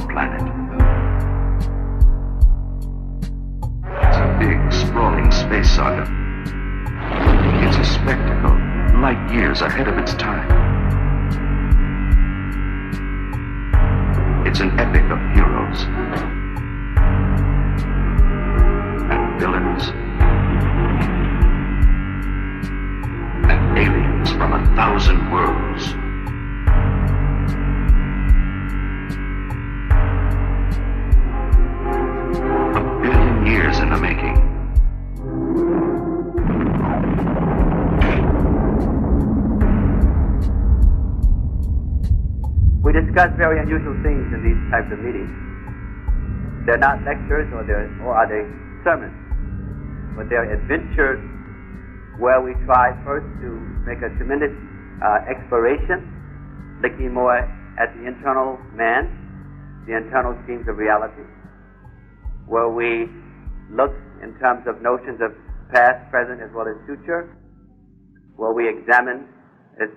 planet. It's a big, sprawling space saga. It's a spectacle, light years ahead of its time. It's an epic of heroes and villains and aliens from 1,000 worlds. A billion years in the making. We discuss very unusual things in these types of meetings. They're not lectures or are they sermons, but they're adventures where we try first to make a tremendous exploration, looking more at the internal man, the internal schemes of reality, where we look in terms of notions of past, present, as well as future, where we examine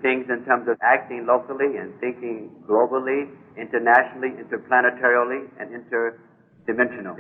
things in terms of acting locally and thinking globally, internationally, interplanetarily, and interdimensional.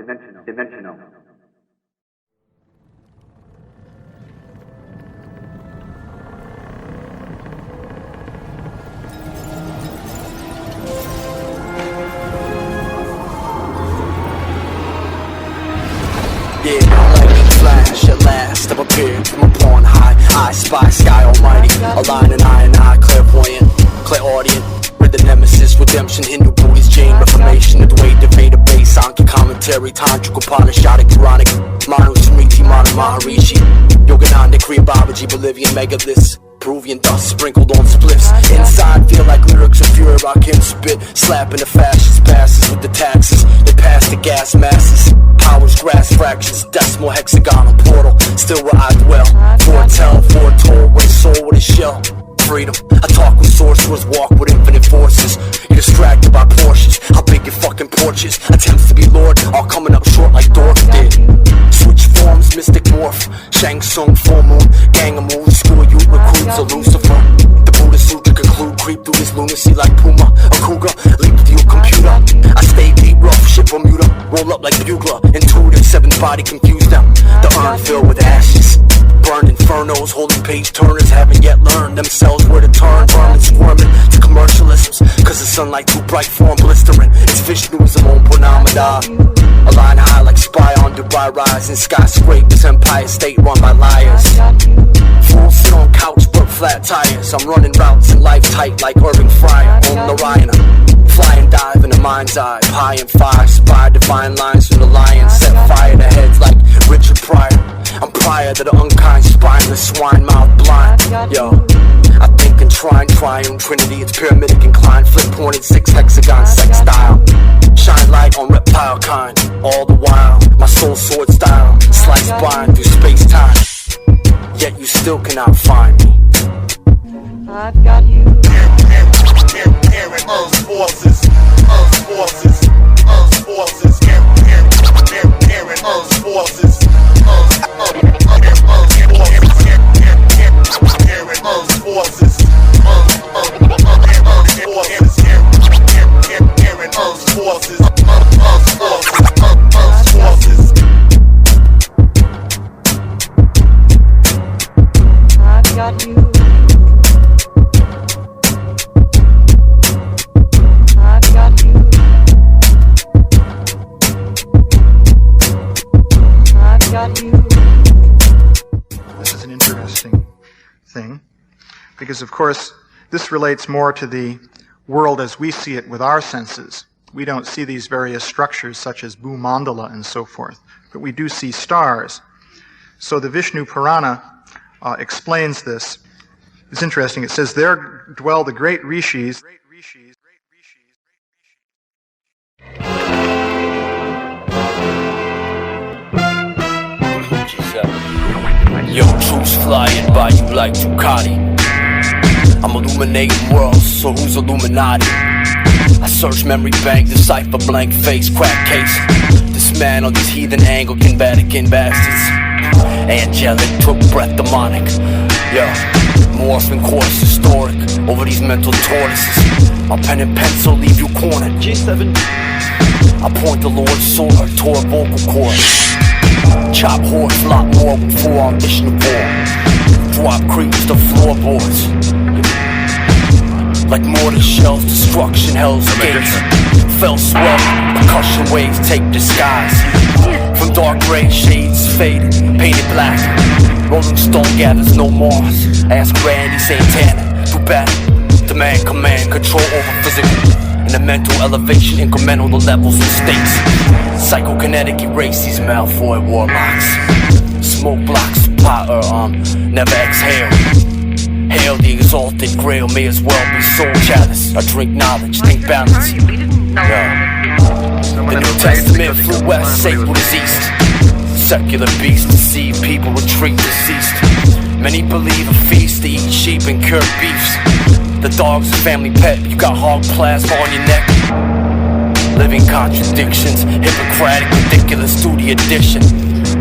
Yeah, lightning flash, at last I've appeared from upon high. I spy sky almighty, align and I, clairvoyant, clairaudient. With the nemesis, redemption, Hindu, Buddhist, Jain, Reformation, Advaita, Veda, base, Sankhya, commentary, Tantric, Upanishadic, Quranic, Manu, Smriti, Manu, Riishii, Yogananda, Kriya, Babaji, Bolivian, megaliths, Peruvian dust sprinkled on spliffs. Inside feel like lyrics of fury, I can spit, slapping the fascist passes with the taxes. They pass the gas masses. Powers, grass fractions, decimal, hexagonal portal. Still where I dwell. Foretell, foretold, with a soul, with a shell. Freedom. I talk with sorcerers, walk with infinite forces. You're distracted by Porsches. How big your fucking porch is. Attempts to be Lord, all coming up short like Dorf did. Switch forms, mystic morph. Shang Tsung, full moon. Gang of moves, school youth recruits a Lucifer. The Buddha Sutra conclude, creep through this lunacy like Puma. A cougar, leap to your computer. I stay deep, rough, shit Bermuda. Roll up like bugler, intuitive, seventh body confuse them. The urn filled with ashes. Burned infernos, holy page turners haven't yet learned themselves where to turn. Vermin squirming to commercialisms, cause the sunlight too bright for them blistering. It's Vishnuism on Purnamada. A line high like spy on Dubai rising. Skyscrapers, Empire State run by liars. Fools sit on couch, but flat tires. I'm running routes in life tight like Irving Fryer on Narayana. Fly and dive in the mind's eye, pie and fire, spy divine lines from the lion, set fire to heads like Richard Pryor. I'm prior to the unkind, spineless, swine mouth blind. Yo, I think and try and triune trinity, it's pyramidic incline, flip pointed, 6 hexagon sex style. Shine light on reptile kind, all the while, my soul sword style, slice bind through space time. Yet you still cannot find me. I've got you. Earth's forces, Earth's forces, Earth's forces, Earth's forces, I've got you. This is an interesting thing because, of course, this relates more to the world as we see it with our senses. We don't see these various structures such as Bhumandala and so forth, but we do see stars. So the Vishnu Purana explains this. It's interesting. It says, there dwell the great Riishis. G7. Yo, truths flying by you like Ducati. I'm illuminating worlds, so who's Illuminati? I search memory bank, decipher blank face, crack case. Dismantle these heathen Anglican Vatican bastards. Angelic, took breath demonic. Yo, morphing course historic over these mental tortoises. My pen and pencil leave you cornered. G7. I point the Lord's sword to her vocal cords. Chop horse, lot more with forearm mission of war. Drop creeps to floorboards. Like mortar shells, destruction, hell's gates. Fell swell, percussion waves take disguise. From dark gray shades faded, painted black. Rolling Stone gathers no Mars. Ask Randy Santana, do battle. Demand command, control over physical. And the mental elevation, incremental the levels and states. Psychokinetic erase these Malfoy warlocks. Smoke blocks, power, never exhale. Hail the exalted grail, may as well be soul chalice. I drink knowledge, think balance. The New Testament flew west, sacred as east. Secular beasts deceive people, retreat deceased. Many believe a feast to eat sheep and cure beefs. The dog's a family pet, you got hog plasma on your neck. Living contradictions, Hippocratic, ridiculous to the addition.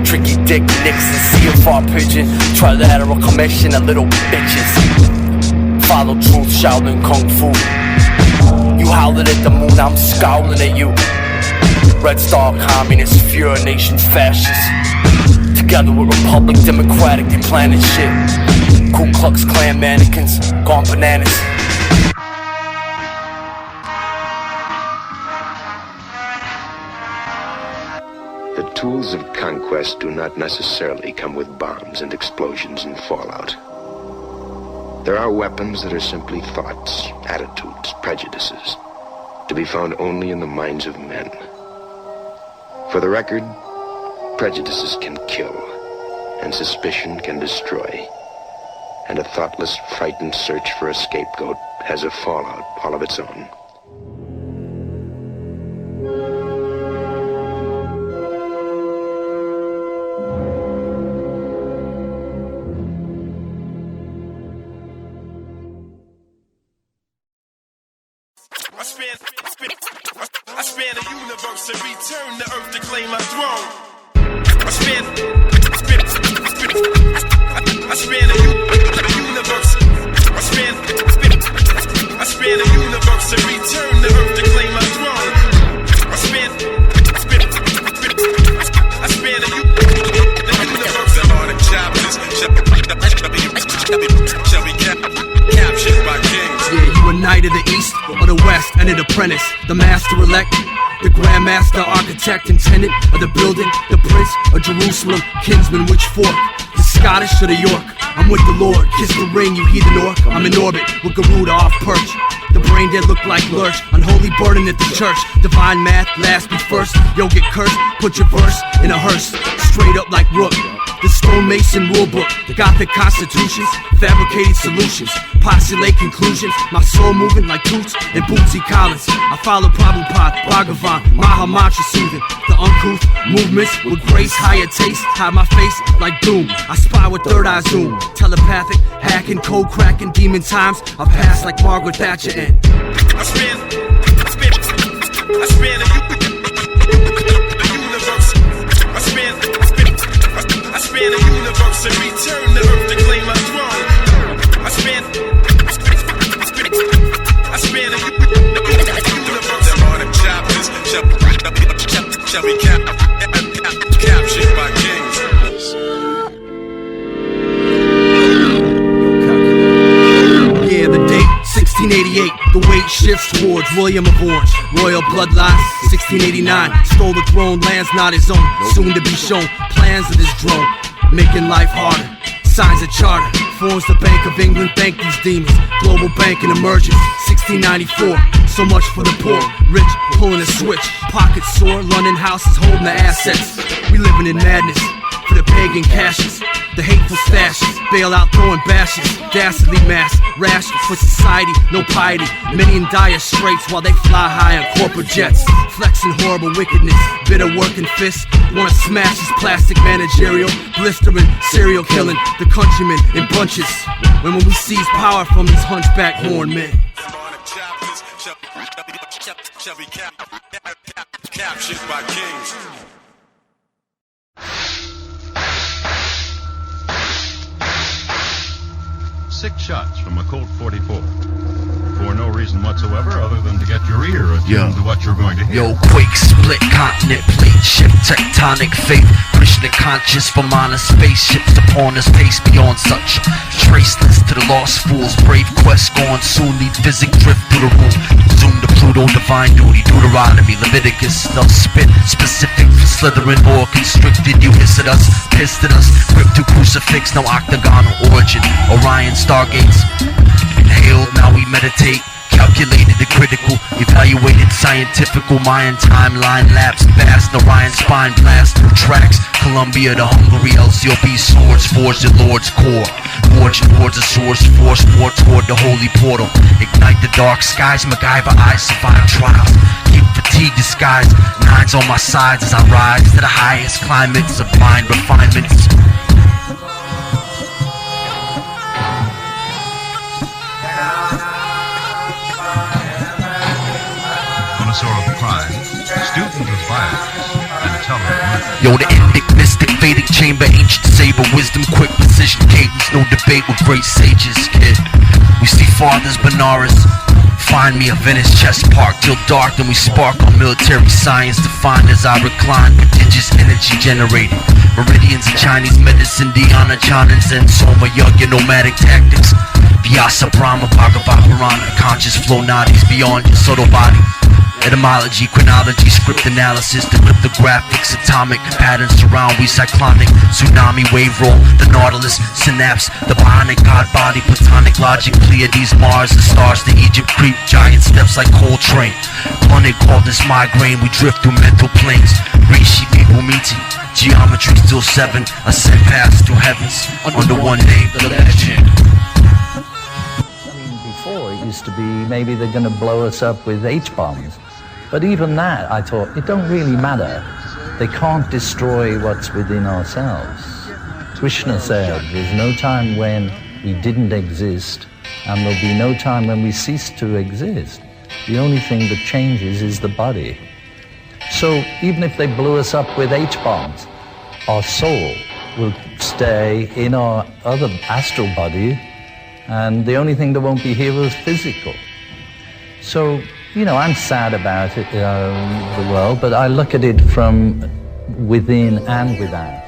Tricky Dick Nixon, CFR pigeon, trilateral commission of little bitches. Follow truth, Shaolin Kung Fu. You howling at the moon, I'm scowling at you. Red Star communist, Fuhrer nation fascist. Together with Republic, Democratic, they planning shit. Ku Klux Klan mannequins, gone bananas. The tools of conquest do not necessarily come with bombs and explosions and fallout. There are weapons that are simply thoughts, attitudes, prejudices, to be found only in the minds of men. For the record, prejudices can kill, and suspicion can destroy. And a thoughtless, frightened search for a scapegoat has a fallout all of its own. I span the universe and return to Earth to claim my throne. I span the universe. I span the universe and return to Earth to claim my throne. I span the universe. The art of chapters shall be captured by kings. Yeah, you a knight of the east or the west, and an apprentice, the master-elect, the grandmaster, architect, and tenant of the building, the prince of Jerusalem, kinsman, which fork, the Scottish or the York? I'm with the Lord, kiss the ring, you heathen orc. I'm in orbit with Garuda off perch. The brain dead look like lurch, unholy burning at the church. Divine math, last be first. Yo, get cursed, put your verse in a hearse, straight up like Rook. The stonemason rulebook, the Gothic constitutions, fabricated solutions, postulate conclusions. My soul moving like Toots and Bootsy Collins. I follow Prabhupada, Bhagavan, Maha Mantra soothing. The uncouth movements with grace, higher taste. Hide my face like doom. I spy with third eye zoom. Telepathic, hacking, code cracking, demon times. I pass like Margaret Thatcher and I span the universe. I span the universe and return to Earth to claim my throne. I span the universe. The art of chapters shall be captured by kings. yeah, the date 1688. The weight shifts towards William of Orange. Royal bloodlines 1689. Stole the throne, lands not his own. Soon to be shown plans of this drone, making life harder. Signs a charter, forms the Bank of England, thank these demons. Global banking emerges, 1694. So much for the poor, rich pulling a switch. Pockets sore, London houses holding the assets. We living in madness for the pagan cashes. The hateful stashes, bailout throwing bashes. Dastardly mass, rash for society, no piety. Many in dire straits while they fly high on corporate jets. Flexing horrible wickedness, bitter working fists. Wanna smash his plastic managerial, blistering, serial killing the countrymen in bunches. When we seize power from these hunchback horn men. Shall be captured by kings. Six shots from a Colt 44. for no reason whatsoever other than to get your ear attuned to what you're going to hear. Yo, quake, split, continent, plate, shift, tectonic fate. Krishna conscious from honest spaceships upon us, pace beyond such. Traceless to the lost fools, brave quest gone soon, lead physics drift through the room. Zoom to Pluto, divine duty, Deuteronomy, Leviticus, they'll spit specific for slithering or constricted. You hiss at us, pissed at us, grip to crucifix, no octagonal origin. Orion stargates, inhaled, now we meditate. Calculated the critical, evaluated scientifical, Mayan timeline lapse, vast Orion spine blast through tracks, Columbia to Hungary, LCOB swords, forged at Lord's core, forged towards a source, force war toward the holy portal, ignite the dark skies, MacGyver eyes survive trials, keep fatigue disguised, nines on my sides as I rise to the highest climates of mind refinements. Of crime, student of violence, and teller of murder. Yo, the endic, mystic, Vedic chamber, ancient saber, wisdom, quick precision, cadence, no debate with great sages, kid. We see fathers, Benares, find me a Venice chess park till dark, then we spark on military science, defined as I recline, prodigious energy generated. Meridians in Chinese medicine, Dhyana, Chandan, Zen, Soma, Yogya, nomadic tactics. Vyasa, Brahma, Bhagavad, Purana, conscious flow nadis beyond your subtle body. Etymology, chronology, script analysis, the cryptographics, atomic patterns surround we cyclonic, tsunami, wave roll, the nautilus, synapse, the bionic god body, platonic logic, Pleiades, Mars, the stars, the Egypt creep, giant steps like Coltrane. Planet called this migraine, we drift through mental planes. Riishii G7, geometry still 7, ascend past to heavens, under one name, the legend. Before it used to be maybe they're going to blow us up with H-bombs. But even that, I thought, it don't really matter. They can't destroy what's within ourselves. Krishna said, there's no time when we didn't exist, and there'll be no time when we cease to exist. The only thing that changes is the body. So even if they blew us up with H-bombs, our soul will stay in our other astral body, and the only thing that won't be here is physical. So, you know, I'm sad about it, the world, but I look at it from within and without.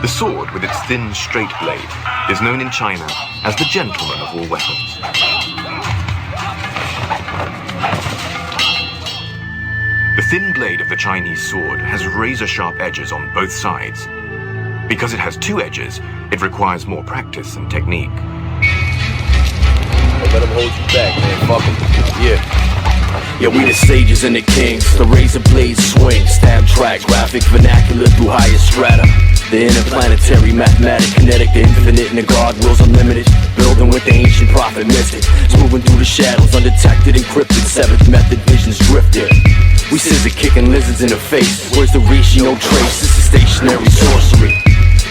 The sword, with its thin, straight blade, is known in China as the gentleman of all weapons. The thin blade of the Chinese sword has razor-sharp edges on both sides. Because it has two edges, it requires more practice and technique. Don't let him hold you back, man. Fuck him. Yeah. Yeah, we the sages and the kings. The razor blade swing, stab track, graphic, vernacular through higher strata. The interplanetary, mathematic, kinetic, the infinite, and the God wills unlimited. Building with the ancient prophet mystic. Moving through the shadows, undetected, encrypted. Seventh method, visions drifted. We scissor kicking lizards in the face. Where's the Riishii? No trace. This is stationary sorcery.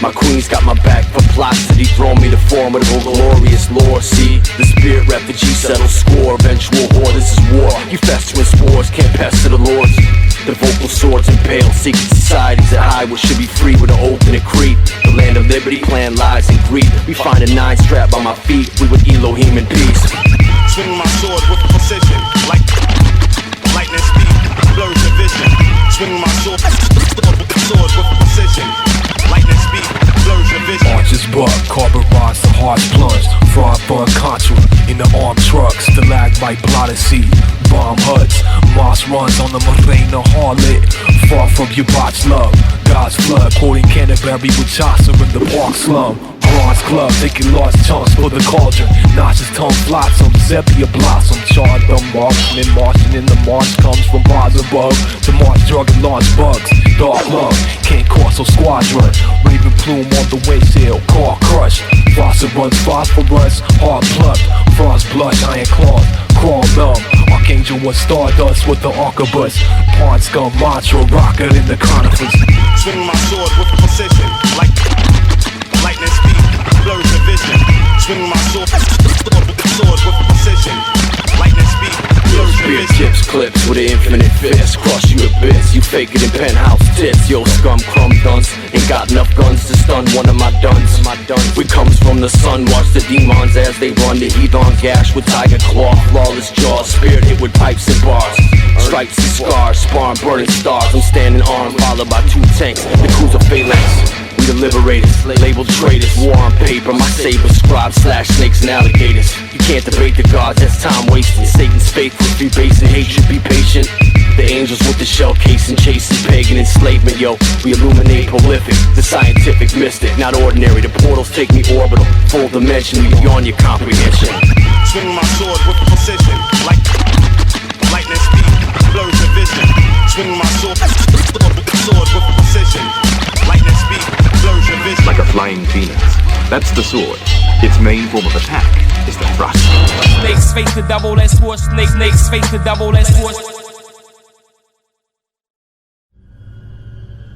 My queen's got my back for plots to dethrone me, the formidable, glorious lore. See, the spirit refugee settles score, eventual war, this is war. You festering spores, can't pester the lords. The vocal swords impale, secret societies that hide what should be free with an oath and a creed. The land of liberty, plan lies and greed. We find a 9 strap by my feet, we with Elohim in peace. Swing my sword with precision, like lightning speed, blurs the vision. Swing my sword with precision. Lightning speed, blurs your vision. Arches buck, carbon rods, the harsh plunge. Fraud bun contra in the armed trucks. The lag by blotted sea, bomb huts. Moss runs on the Morena harlot. Far from your botched love. God's flood, quoting Canterbury with Chaucer in the park slum. Bronze club, taking large chunks for the cauldron. Notches tongue flotsam, sepia blossom. Charred the marksman, marching in the march comes from bars above. To march drug and launch bugs. Dark love, can't cross a squadron. Raven plume on the windshield, car crush. Faucet runs phosphorus, hard plucked. Frost blush, iron claws, crawl numb. Archangel was stardust with the arquebus. Pawn scum mantra, rocket in the conifers. Swing my sword with precision, like lightning speed, blurs the vision. Swing my sword with precision. Lightning speed. Spear tips, clips with an infinite fist. Crush you to bits, you fake it in penthouse tits. Yo, scum, crumb dunce. Ain't got enough guns to stun one of my duns. We comes from the sun, watch the demons as they run. The heathen gash with tiger claw, flawless jaws. Spirit hit with pipes and bars. Stripes and scars, spawn burning stars. I'm standing armed, followed by 2 tanks. The cruiser phalanx. We the liberators, labeled traitors. War on paper, my saber scribe slash snakes and alligators. You can't debate the gods, that's time wasted. Satan's faithful, be base and hatred, be patient. The angels with the shell casing, chasing pagan enslavement, yo. We illuminate prolific, the scientific mystic, not ordinary. The portals take me orbital, full dimension, beyond your comprehension. Swing my sword with precision, like lightning speed, blurs the vision. Swing my sword with precision, lightning speed, blurs the vision. Like a flying phoenix, that's the sword. Its main form of attack is the thrust. Snakes face the double-edged sword. Snakes face the double-edged sword.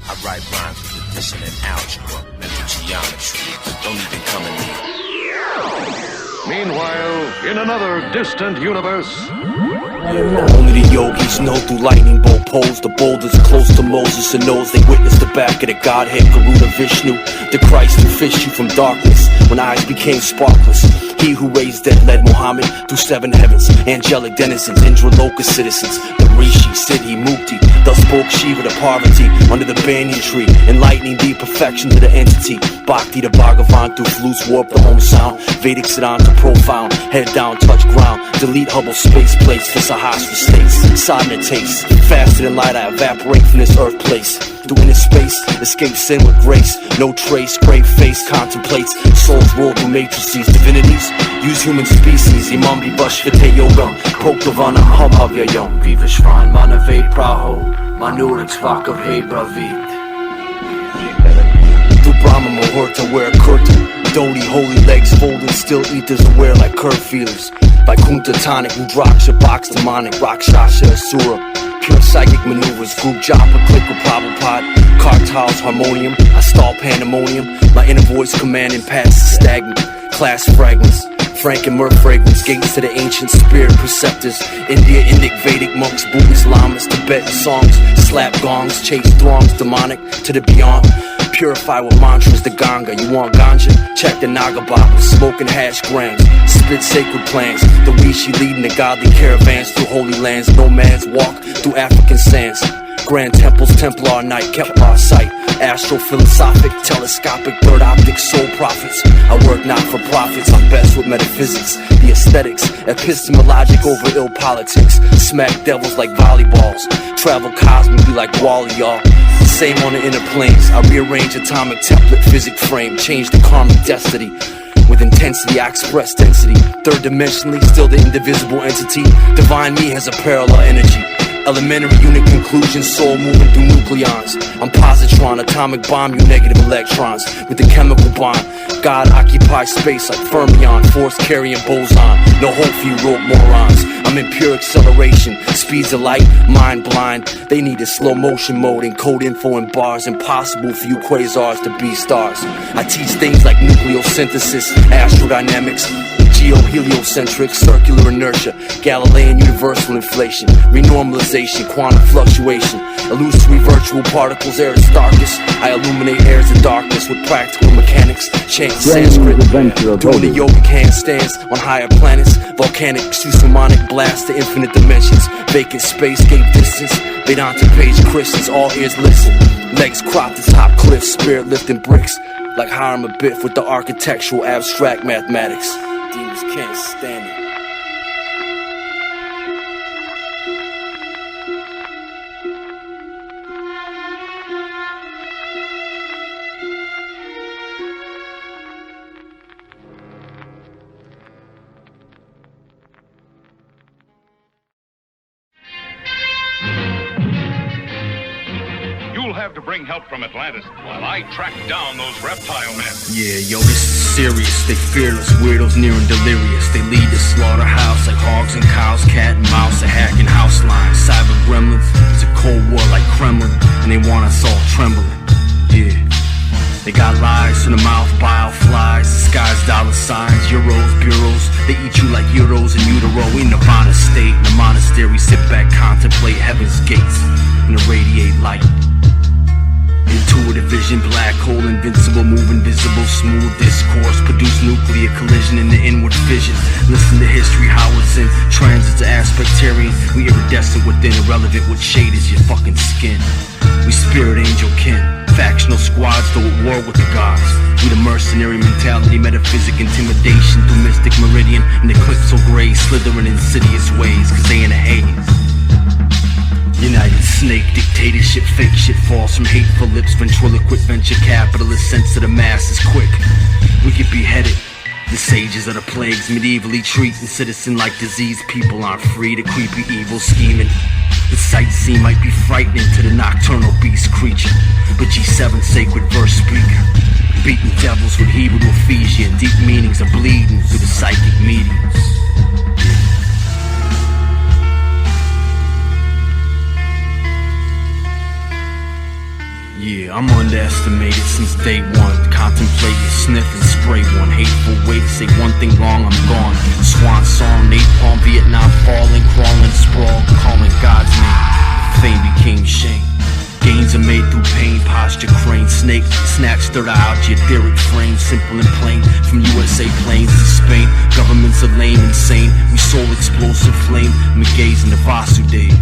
I write rhymes with addition and algebra, mental geometry. Don't even come in here. Meanwhile, in another distant universe, only the yogis know through lightning bolt poles. The boulders close to Moses and knows they witnessed the back of the Godhead, Garuda Vishnu, the Christ who fished you from darkness when eyes became sparkless. He who raised dead led Muhammad through 7 heavens, angelic denizens, Indraloka citizens, the Riishii, Siddhi, Mukti. Thus spoke Shiva to Parvati under the banyan tree, enlightening the perfection to the entity. Bhakti to Bhagavan through flutes warp the home sound. Vedic Siddhanta to profound, head down, touch ground. Delete Hubble space plates for Sahasra states. Sadhana taste, faster than light I evaporate from this earth place. Through inner space, escape sin with grace. No trace, grave face contemplates. Souls roll through matrices, divinities. Use human species, imam bashvate yogam. Proklavana hamhavyayam. Vivashvan manave praho. Manurat svakav he bravit. Through Brahma Muhurta wear a kurta. Dodi, holy legs folded, still ethers aware like curve feelers. Vaikuntha tonic, Rudraksha, box demonic, Rakshasha, Asura. Pure psychic maneuvers, group joppa, click with Prabhupada. Kartals, harmonium, I stall pandemonium. My inner voice commanding past the stagnant. Class fragments, Frank and Murph fragrance, gates to the ancient spirit preceptors. India, Indic, Vedic monks, Buddhist lamas, Tibetan songs, slap gongs, chase throngs, demonic to the beyond. Purify with mantras, the Ganga. You want ganja? Check the Naga Bible. Smoking hash grams, spit sacred plants. The Riishii leading the godly caravans through holy lands. Nomads walk through African sands. Grand temples, Templar night, Kepler sight. Astro-philosophic, telescopic, third optic, soul prophets. I work not for profits, I'm best with metaphysics. The aesthetics, epistemologic over ill politics. Smack devils like volleyballs. Travel cosmically like Wally, y'all. Same on the inner planes. I rearrange atomic template, physic frame. Change the karmic destiny. With intensity, I express density. Third dimensionally, still the indivisible entity. Divine me has a parallel energy. Elementary unit conclusion, soul moving through nucleons. I'm positron, atomic bomb, you negative electrons. With the chemical bond, God occupies space like fermion, force carrying boson. No hope for you rogue morons. I'm in pure acceleration, speeds of light, mind blind. They need a slow motion mode and code info in bars. Impossible for you quasars to be stars. I teach things like nucleosynthesis, astrodynamics, geo-heliocentric, circular inertia, Galilean universal inflation, renormalization, quantum fluctuation, illusory virtual particles, Aristarchus. I illuminate airs of darkness with practical mechanics, chant Sanskrit, doing the yogic handstands on higher planets, volcanic, susumonic blast to infinite dimensions, vacant space, gave distance, Vedanta page Christians, all ears listen, legs cropped to top cliffs, spirit lifting bricks, like Hiram Abiff with the architectural abstract mathematics. Demons can't stand it. you'll have to bring help from Atlantis while I track down those reptile men. Yeah, yo, this is serious. They fearless, weirdos near and delirious. They lead the slaughterhouse like hogs and cows, cat and mouse, a hacking house lines. Cyber gremlins, it's a cold war like Kremlin, and they want us all trembling. Yeah. They got lies in the mouth, bile flies, disguised dollar signs. You're state in a monastery, sit back, contemplate heaven's gates, and irradiate light. Intuitive vision, black hole, invincible, move invisible, smooth discourse, produce nuclear collision in the inward vision. Listen to history, how it's in transit to aspectarian. We iridescent within, irrelevant what shade is your fucking skin. We spirit angel kin, factional squads, though at war with the gods. We the mercenary mentality, metaphysic intimidation through mystic meridian, and eclipsal gray, slithering insidious ways, cause they in a haze. United snake, dictatorship, fake shit falls from hateful lips, ventriloquist, venture capitalist, sense of the masses quick. We get beheaded. The sages are the plagues, medievally treating citizen like disease. People aren't free to creepy evil scheming. The sight scene might be frightening to the nocturnal beast creature, but G7 sacred verse speaker, beating devils with Hebrew to Ephesian, deep meanings are bleeding through the psychic mediums. Yeah, I'm underestimated since day one. Contemplate and sniff and spray one. Hateful way to say one thing wrong, I'm gone. Swan song, napalm, Vietnam falling, crawling, sprawl, calling God's name. Fame became shame. Gains are made through pain, posture crane, snake, snatch third eye out your etheric frame, simple and plain. From USA plains to Spain, governments are lame, insane. We soul explosive flame, McGay's and the Vasudev.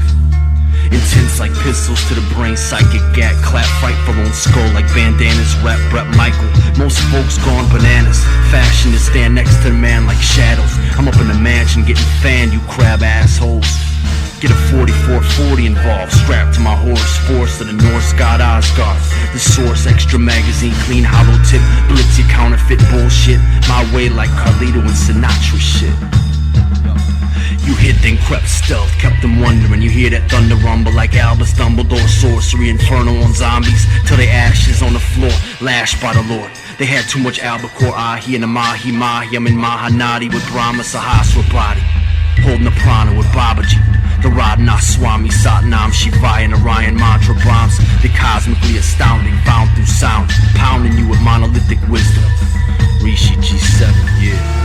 Intense like pistols to the brain, psychic gat, clap, frightful on skull like bandanas, rap, Brett Michael. Most folks gone bananas, fashion to stand next to the man like shadows. I'm up in the mansion getting fanned, you crab assholes. Get a 4440 involved, strapped to my horse, force to the Norse god Asgard. The source, extra magazine, clean hollow tip, blitz your counterfeit bullshit. My way like Carlito and Sinatra shit. You hit then crept stealth, kept them wondering. You hear that thunder rumble like Albus Dumbledore. Sorcery, inferno on zombies, till they ashes on the floor, lashed by the Lord. They had too much albacore, ahi and a mahi mahi. I'm in Mahanadi with Brahma Sahasra body, holding the prana with Babaji. The Radha Swami, Satnam Shivaya and Orion mantra bombs. They're cosmically astounding, bound through sound, pounding you with monolithic wisdom. Riishii G7, yeah.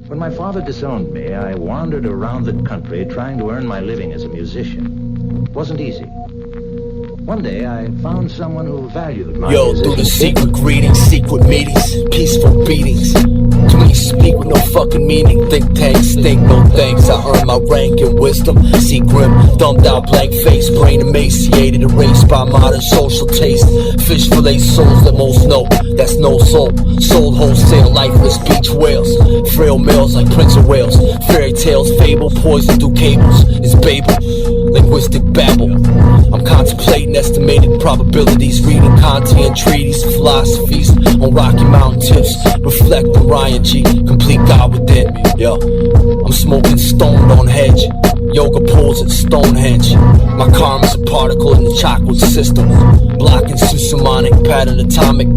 When my father disowned me, I wandered around the country trying to earn my living as a musician. It wasn't easy. One day, I found someone who valued my Yo, through the secret greetings, secret meetings, peaceful beatings. Too many speak with no fucking meaning. Think tanks, stink, no thanks. I earn my rank and wisdom. See grim, thumbed out, blank face, brain emaciated, erased by modern social taste. Fish fillet souls that most know, that's no soul. Sold wholesale, lifeless beach whales. Frail males like Prince of Wales. Fairy tales, fable, poison through cables. It's Babel, linguistic babble. I'm contemplating estimated probabilities, reading Kantian treaties, philosophies on Rocky Mountain tips. Reflect on Ryan G, complete God within. Yo, I'm smoking stoned on hedge. Yoga pose at Stonehenge. My karma's a particle in the chocolate system. Blocking Susumanic, pattern atomic.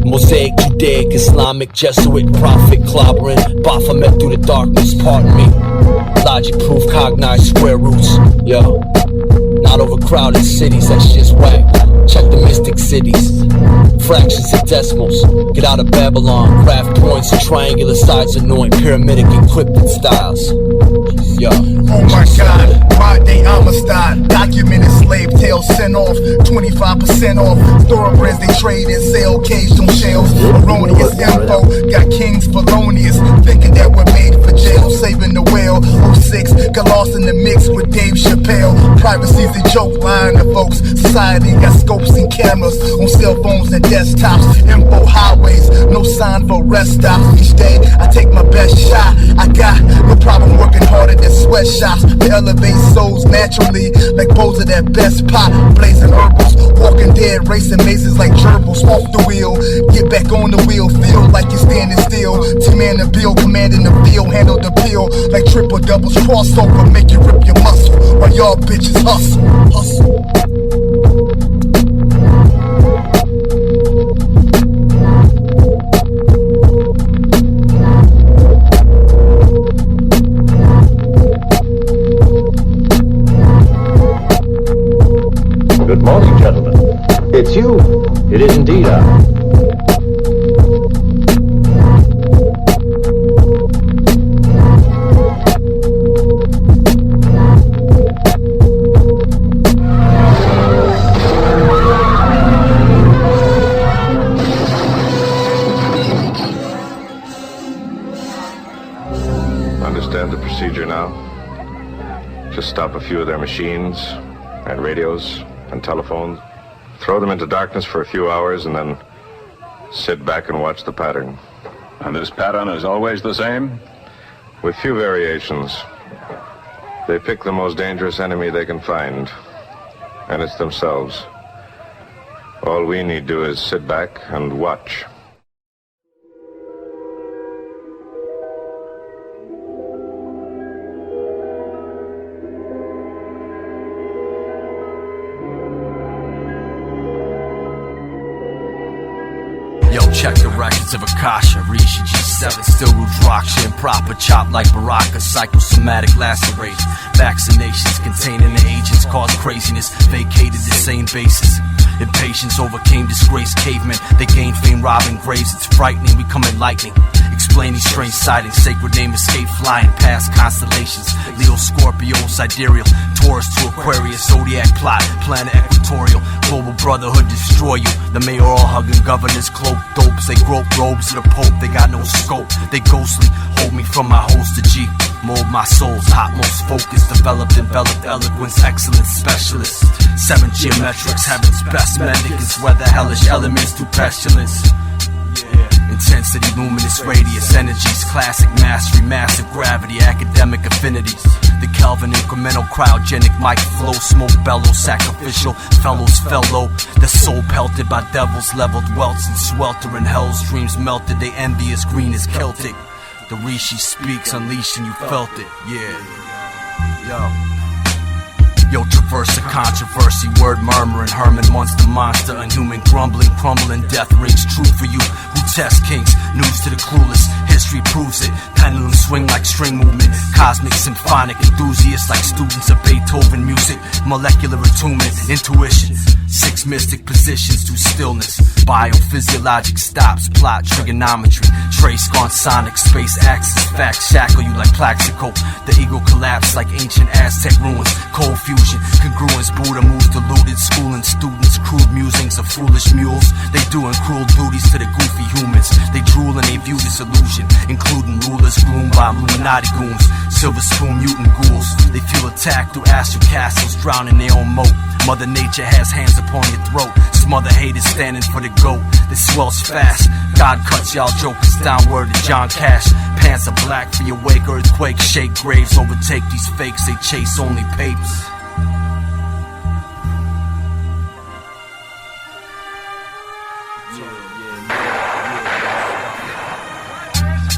Mosaic, Judaic, Islamic, Jesuit, prophet, clobbering. Baphomet through the darkness, pardon me. Logic proof, cognize square roots. Yo, not overcrowded cities, that's just whack. Check the mystic cities, fractions and decimals. Get out of Babylon, craft points and triangular sides annoying, pyramidic encrypted styles. Yo. Oh my God, my day Amistad. Documented slave tales sent off, 25% off. Thoroughbreds they trade and sell, caged on shelves. Erroneous info, got kings felonious, thinking that we're made for jail. Saving the whale, 06, got lost in the mix with Dave Chappelle. Privacy's a joke, lying to folks. Society got scopes and cameras on cell phones and desktops. Info highways, no sign for rest stops. Each day I take my best shot. I got no problem working harder than sweatshops to elevate souls naturally, like bowls of that best pot, blazing herbals, walking Living dead, racing mazes like gerbils off the wheel. Get back on the wheel, feel like you're standing still. T-man the bill, commanding the field, handle the pill like triple doubles, crossover, make you rip your muscle while y'all bitches hustle. Good morning, gentlemen. It's you. It is indeed I. Understand the procedure now? Just stop a few of their machines and radios and telephones, throw them into darkness for a few hours, and then sit back and watch the pattern. And this pattern is always the same? With few variations. They pick the most dangerous enemy they can find, and it's themselves. All we need to do is sit back and watch. Check the records of Akasha, Riishii G7, still Rudraksha, improper chop like Baraka, psychosomatic laceration, vaccinations containing the agents cause craziness, vacated the same basis. Impatience overcame disgraced cavemen, they gained fame robbing graves, it's frightening, we come in lightning. Explain these strange sightings, sacred name escape flying past constellations. Leo, Scorpio, sidereal, Taurus to Aquarius, zodiac plot, planet equatorial, global brotherhood destroy you. The mayoral hugging governors cloak dopes, they grope robes to the Pope, they got no scope, they ghostly, hold me from my host to G. Mold my soul's hot, most focused, developed, enveloped, eloquence, excellence, specialist. 7 geometrics, heaven's best mendicants, weather hellish elements through pestilence. Intensity, luminous radius, energies, classic mastery, massive gravity, academic affinities. The Kelvin incremental, cryogenic mic flow, smoke bellow, sacrificial, fellows fellow. The soul pelted by devils, leveled welts and sweltering hell's dreams melted. They envious, green as Celtic. The Riishii speaks, unleashing, you felt it, yeah. Yo, traverse a controversy, word murmuring, Herman monster, inhuman grumbling, crumbling, death rings true for you who test kings, news to the clueless, history proves it, pendulum swing like string movement, cosmic symphonic enthusiasts like students of Beethoven music, molecular attunement, intuition, 6 mystic positions through stillness, biophysiologic stops, plot, trigonometry, trace gone sonic, space axis, facts shackle you like Plaxico, the ego collapse like ancient Aztec ruins, cold fusion, congruence, Buddha moves deluded, schooling students, crude musings of foolish mules, they doing cruel duties to the goofy humans, they drool and they view this illusion, including rulers groomed by Illuminati goons, silver spoon mutant ghouls, they feel attacked through astral castles, drowning their own moat, Mother Nature has hands upon your throat, smother haters standing for the goat, this swells fast, God cuts y'all jokers downward to John Cash, pants are black for your wake, earthquake, shake graves, overtake these fakes, they chase only papes.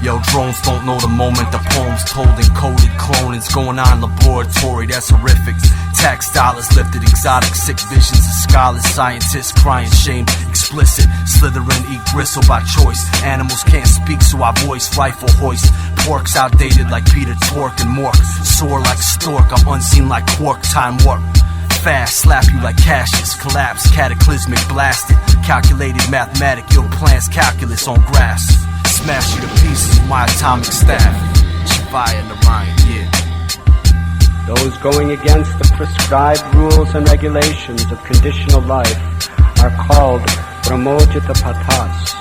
Yo, drones don't know the moment the poem's told, encoded, cloning's going on in laboratory, that's horrific. Tax dollars lifted, exotic, sick visions of scholars, scientists crying shame, explicit, slithering, eat gristle by choice. Animals can't speak, so I voice, rifle hoist. Pork's outdated like Peter Tork and Mork, soar like stork, I'm unseen like quark, time warp. Fast, slap you like Cassius, collapse, cataclysmic, blasted, calculated, mathematic, your plans, calculus on graphs. Smash you to pieces with my atomic staff. Shivaya and Orion, yeah. Those going against the prescribed rules and regulations of conditional life are called Brahmojita Patas,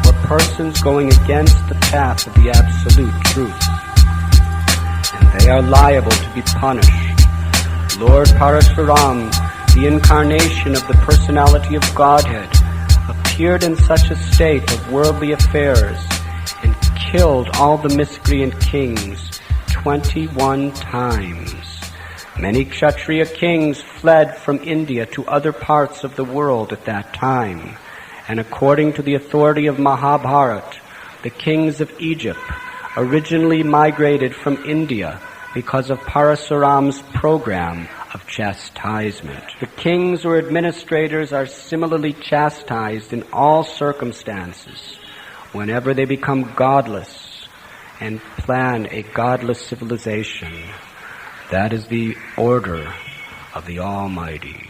or persons going against the path of the absolute truth. And they are liable to be punished. Lord Parashuram, the incarnation of the personality of Godhead, appeared in such a state of worldly affairs and killed all the miscreant kings 21 times. Many Kshatriya kings fled from India to other parts of the world at that time, and according to the authority of Mahabharata, the kings of Egypt originally migrated from India because of Parasuram's program of chastisement. The kings or administrators are similarly chastised in all circumstances whenever they become godless and plan a godless civilization. That is the order of the Almighty.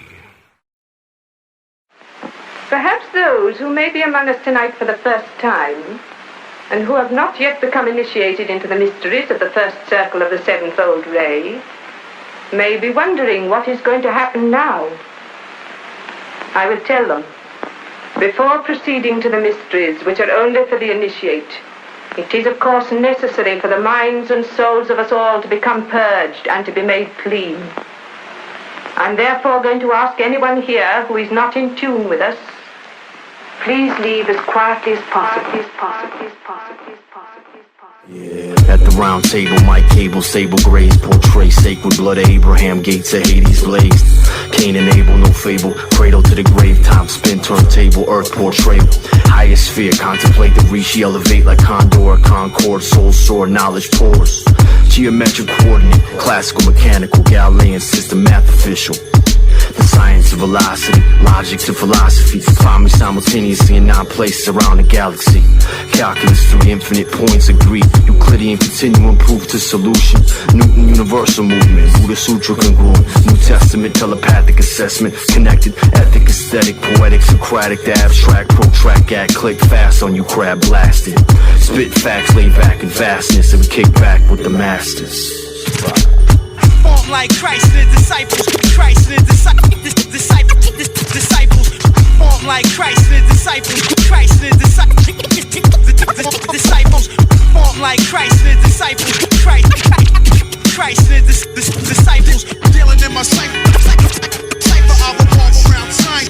Perhaps those who may be among us tonight for the first time, and who have not yet become initiated into the mysteries of the first circle of the sevenfold ray, may be wondering what is going to happen now. I will tell them. Before proceeding to the mysteries, which are only for the initiate, it is of course necessary for the minds and souls of us all to become purged and to be made clean. I'm therefore going to ask anyone here who is not in tune with us, please leave as quietly as possible. At the round table, my cable, sable grace, portray sacred blood of Abraham, gates of Hades blazed. Cain and Abel, no fable, cradle to the grave, time spin, turntable, earth portray. Highest sphere, contemplate the Riishii, elevate like condor, concord, soul soar, knowledge pours. Geometric coordinate, classical, mechanical, Galilean system, math official. The science of velocity, logic to philosophy. Find me simultaneously in 9 places around the galaxy. Calculus 3 infinite points agree. Euclidean continuum proof to solution. Newton universal movement, Buddha Sutra congruent. New Testament telepathic assessment. Connected, ethic, aesthetic, poetic, Socratic, the abstract, protract, act, click fast on you, crab blasted. Spit facts, lay back in vastness, and we kick back with the masters. Form like Christ and the disciples. Christ and the disciples. Form like Christ and the disciples. Christ and the disciples. Form like Christ and the disciples. Christ and the disciples. Dealing in my cipher. I will walk around time.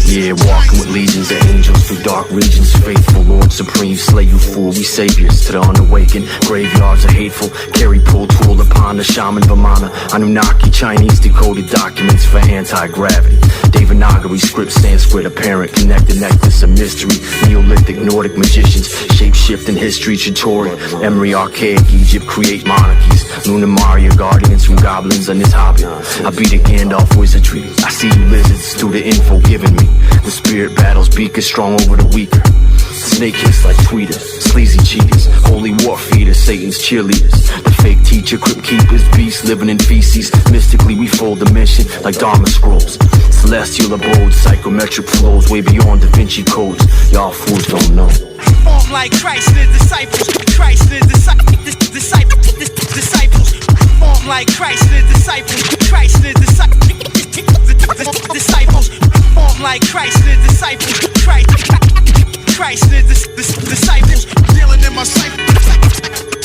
Yeah, walking with legions of angels through dark regions. Faithful Lord Supreme, slay you fool. We saviors to the unawakened. Graveyards are hateful. Carry pull tool upon the shaman Vamana. Anunnaki, Chinese decoded documents for anti-gravity. Devanagari script, Sanskrit apparent. Connected necklace of mystery. Neolithic Nordic magicians. Shape-shifting history, Chitori. Emery, archaic Egypt, create monarchies. Luna Maria, guardians from goblins on this hobby. I beat a Gandalf wizardry. I see you lizards through the info given me. The spirit battles beakers strong over the weaker. Snake hiss like tweeters, sleazy cheaters, holy war feeders, Satan's cheerleaders. The fake teacher, crypt keepers, beasts living in feces. Mystically we fold the mission like Dharma scrolls. Celestial abodes, psychometric flows way beyond Da Vinci codes. Y'all fools don't know. Form like Christ and the disciples. Christ and the disciples. Form like Christ and the disciples. Christ and the disciples. Form like Christ and the disciples. Christ and the disciples. Dealing in my cipher.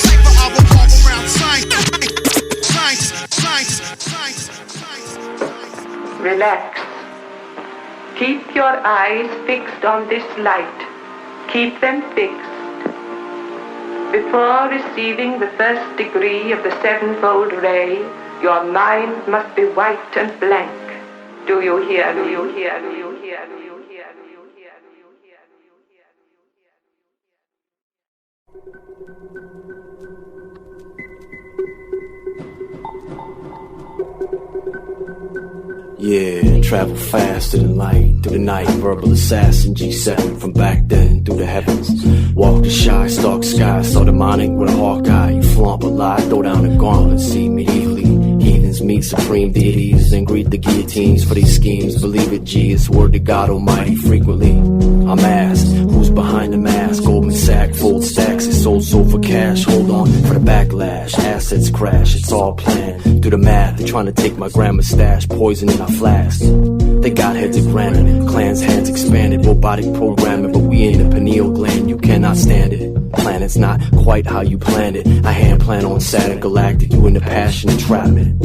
I will walk around science. Relax. Keep your eyes fixed on this light. Keep them fixed. Before receiving the first degree of the sevenfold ray, your mind must be white and blank. Do you hear? Do you hear? Do you hear? Do you hear? Do you hear? Do you hear? Yeah, travel faster than light through the night. Verbal assassin G7 from back then through the heavens. Walk the shy, stalk sky, saw demonic with a hawk eye. You flaunt a lie, throw down a gauntlet, see medievally. Heathens meet supreme deities and greet the guillotines for these schemes. Believe it, G, it's word to God Almighty frequently. I'm asked, who's behind the mask? Goldman Sachs, fold stacks, it's sold for cash. Hold on for the backlash, assets crash, it's all planned. Do the math, they're trying to take my grandma's stash, poison in our flasks. They got heads of granite, clans hands expanded, robotic programming, but we in the pineal gland, you cannot stand it. Planet's not quite how you planned it. I hand plan on Saturn Galactic, you in the passion entrapment.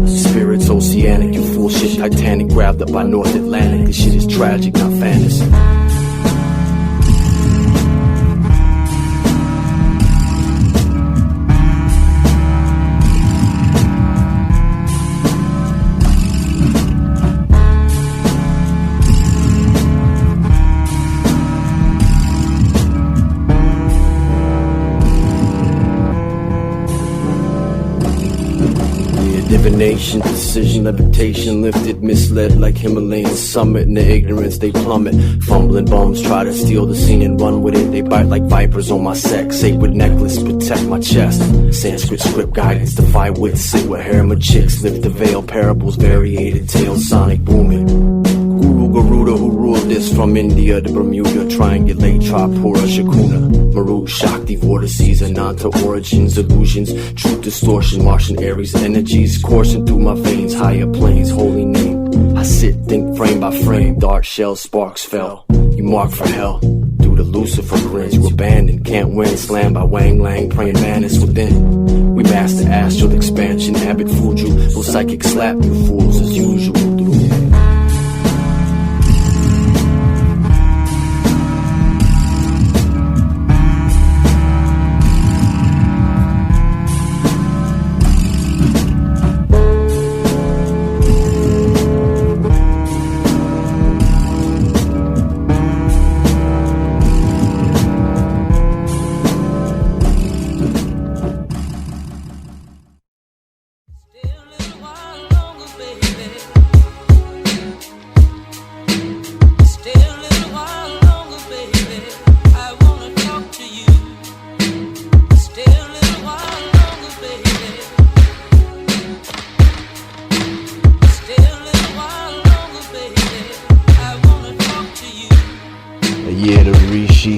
Spirits oceanic, you fool shit Titanic, grabbed up by North Atlantic. This shit is tragic, not fantasy. divination, precision, levitation, lifted, misled like Himalayan summit. In the ignorance they plummet. Fumbling bums try to steal the scene and run with it. They bite like vipers on my sex. Sacred necklace, protect my chest. Sanskrit script guidance, defy wits. Sit with harem chicks, lift the veil, parables, variated tales, sonic booming. Guru Garuda, who ruled this from India to Bermuda, triangulate, Tripura, Shakuna, Maru, Shakti, vortices, Ananta origins, illusions, truth distortion, Martian Aries energies, coursing through my veins, higher planes, holy name. I sit, think frame by frame, dark shells, sparks fell. You mark for hell, through the Lucifer grins, you abandoned, can't win, slammed by Wang Lang, praying man is within. We master astral expansion, habit fooled you, will psychic slap you fools as usual.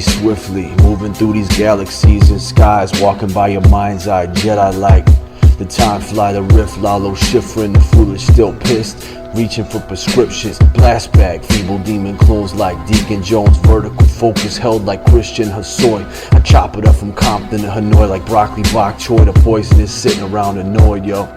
Swiftly moving through these galaxies and skies, walking by your mind's eye, Jedi like. The time fly, the rift, Lalo shivering, the foolish still pissed, reaching for prescriptions, blast bag, feeble demon clones like Deacon Jones, vertical focus held like Christian Hosoi. I chop it up from Compton to Hanoi like broccoli bok choy, the poison is sitting around annoyed, yo.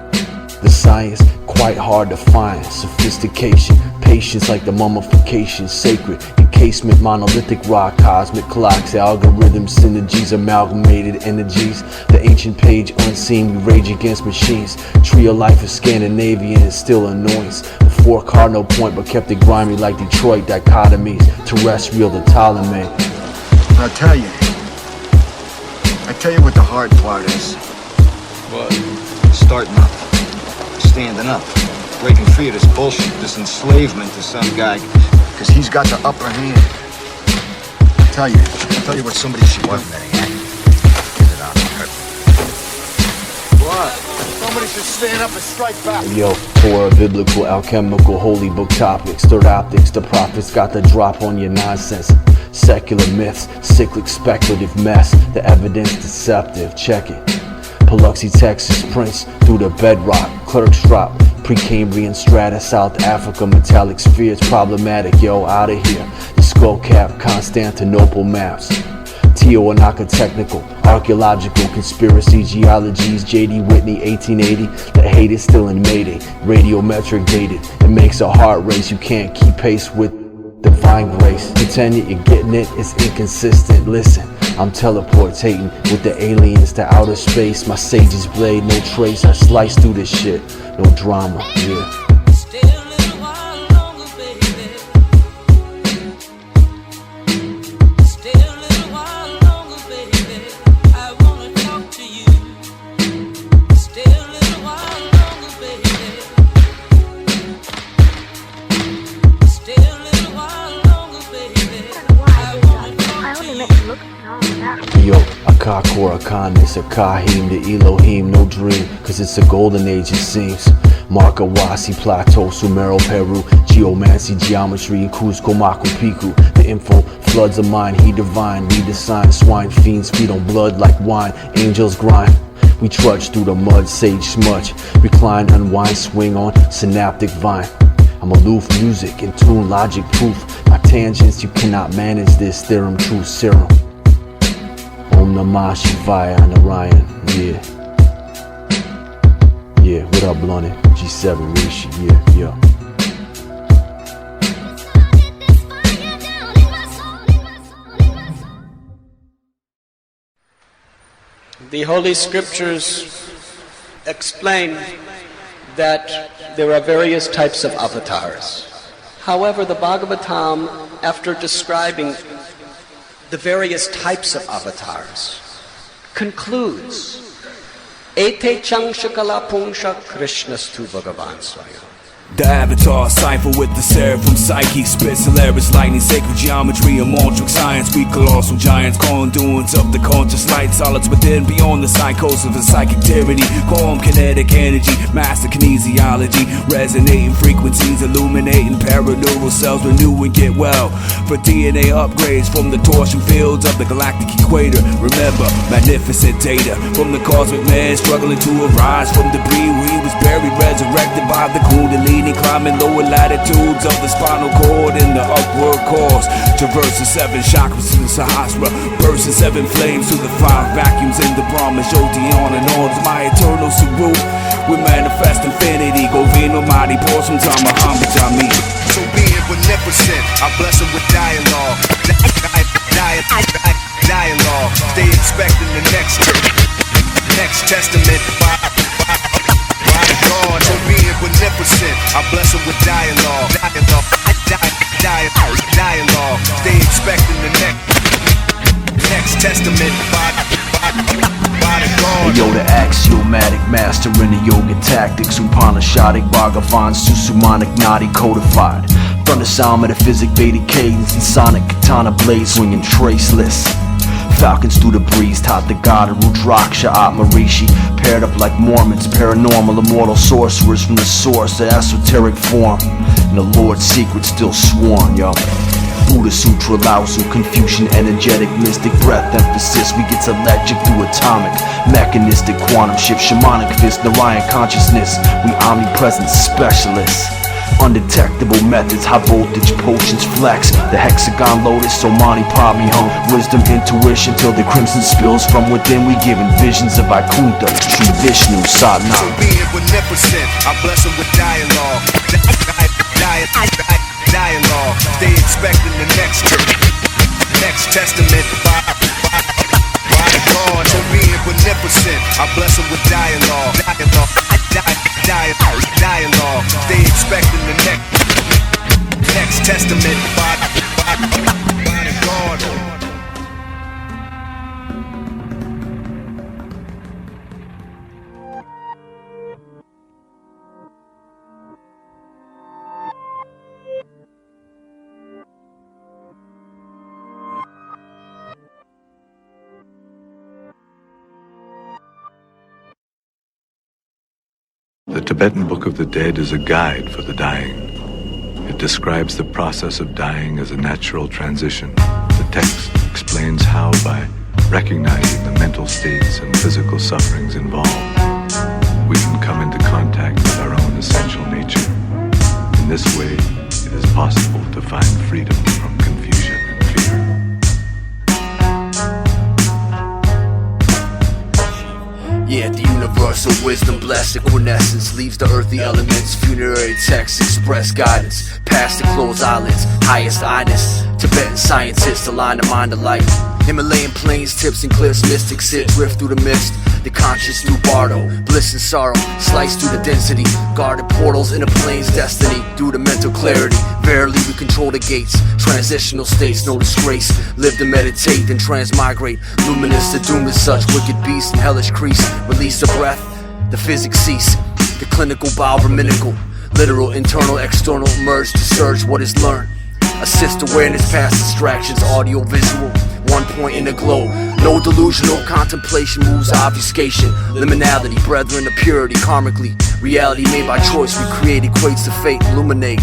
The science, quite hard to find, sophistication, patience like the mummification, sacred, encasement, monolithic rock, cosmic clocks, algorithms, synergies, amalgamated energies, the ancient page unseen, we rage against machines, tree of life is Scandinavian and still annoyance, the four cardinal point but kept it grimy like Detroit, dichotomies, terrestrial to Ptolemy. I tell you what the hard part is. What? Starting up. Standing up, breaking free of this bullshit, this enslavement to some guy, because he's got the upper hand. I'll tell you what somebody should do. Get it out of her. What? Somebody should stand up and strike back. Yo, Torah, biblical, alchemical, holy book topics, third optics, the prophets got the drop on your nonsense. Secular myths, cyclic, speculative mess, the evidence deceptive, check it. Paluxy, Texas, Prince, through the bedrock, clerks drop, Precambrian strata, South Africa, metallic spheres, problematic, yo, out of here. The skull cap, Constantinople maps, Tiwanaku technical, archaeological, conspiracy, geologies, J.D. Whitney, 1880, the hate is still in Mayday, radiometric dated, it makes a heart race, you can't keep pace with divine grace, pretending you're getting it, it's inconsistent, listen. I'm teleportating with the aliens to outer space. My sage's blade, no trace. I slice through this shit. No drama, yeah. Yo, Akakor, Akanis, Akahim, the Elohim, no dream, cause it's a golden age it seems. Markawasi, Plateau, Sumero, Peru, Geomancy, Geometry, Cusco, Machu Picchu. The info floods of mind, he divine, we the sign, swine fiends feed on blood like wine, angels grind. We trudge through the mud, sage smudge, recline, unwind, swing on synaptic vine. I'm aloof, music, in tune, logic, proof. My tangents, you cannot manage this, theorem, truth, serum. Om Namah Shivaya, Narayan, yeah. Yeah, what up, Blunted? G7, Riishii, yeah. The Holy Scriptures explain that there are various types of avatars. However, the Bhagavatam, after describing the various types of avatars, concludes Ete Chang Shakala Pungsha Krishnastu Bhagavan Swayam. The avatar cipher with the seraphim psyche, spits hilarious lightning, sacred geometry and monstric science. We colossal giants, conduits of the conscious light, solids within, beyond the psychosis of psychic tyranny. Calm kinetic energy, master kinesiology, resonating frequencies, illuminating paraneural cells, renew and get well. For DNA upgrades from the torsion fields of the galactic equator. Remember, magnificent data from the cosmic man, struggling to arise from debris where he was buried, resurrected by the Kundalini. Climbing lower latitudes of the spinal cord in the upward course. Traversing 7 chakras to the Sahasrara, bursting 7 flames through the 5 vacuums in the Brahma. Jyoti on and on is my eternal Saru. We manifest infinity. Go Vino Madi, pour some time Muhammad Jami. So being beneficent, I bless them with dialogue. Dialogue. They expecting the next testament by God. So being beneficent, I bless them with dialogue. Dialogue. They expecting the next testament by the God. Yo, the axiomatic master in the yoga tactics, Upanishadic, Bhagavan, Susumanic, Nadi codified. From the sound metaphysic, Vedic cadence and sonic katana blade swinging traceless. Falcons through the breeze, taught the god of Rudraksha, Atma, Riishii, paired up like Mormons, paranormal, immortal sorcerers from the source, the esoteric form, and the Lord's secret still sworn, yo. Buddha Sutra, Lao Tzu, Confucian, energetic, mystic, breath emphasis. We get electric through atomic, mechanistic, quantum shift, shamanic fist, Narayan consciousness. We omnipresent specialists. Undetectable methods, high voltage potions flex. The hexagon lotus, so Mani Padme Hum. Wisdom, intuition, till the crimson spills from within. We given visions of Vaikuntha, Sri Vishnu, Satnam. So being beneficent, I bless them with dialogue. Dialogue. They expecting the next testament by the God. So being beneficent, I bless them with dialogue. Dialogue. They expecting the next testament by the God. The Tibetan Book of the Dead is a guide for the dying. It describes the process of dying as a natural transition. The text explains how, by recognizing the mental states and physical sufferings involved, we can come into contact with our own essential nature. In this way, it is possible to find freedom from confusion and fear. Yeah, the universal wisdom, blessed quintessence, leaves the earthly elements. Funerary texts express guidance, past the closed eyelids, highest I-ness. Tibetan scientists align the mind of light. Himalayan plains, tips and cliffs, mystics sit, drift through the mist. The conscious through bardo, bliss and sorrow, slice through the density. Guarded portals in a plane's destiny, through the mental clarity. Verily we control the gates, transitional states, no disgrace. Live to meditate, then transmigrate. Luminous to doom to such wicked beasts and hellish crease. Release the breath, the physics cease. The clinical biomechanical, literal, internal, external, merge to surge what is learned. Assist awareness past distractions, audio, visual, one point in the glow. No delusional contemplation moves obfuscation. Liminality, brethren of purity, karmically. Reality made by choice, we create, equates to fate, illuminate.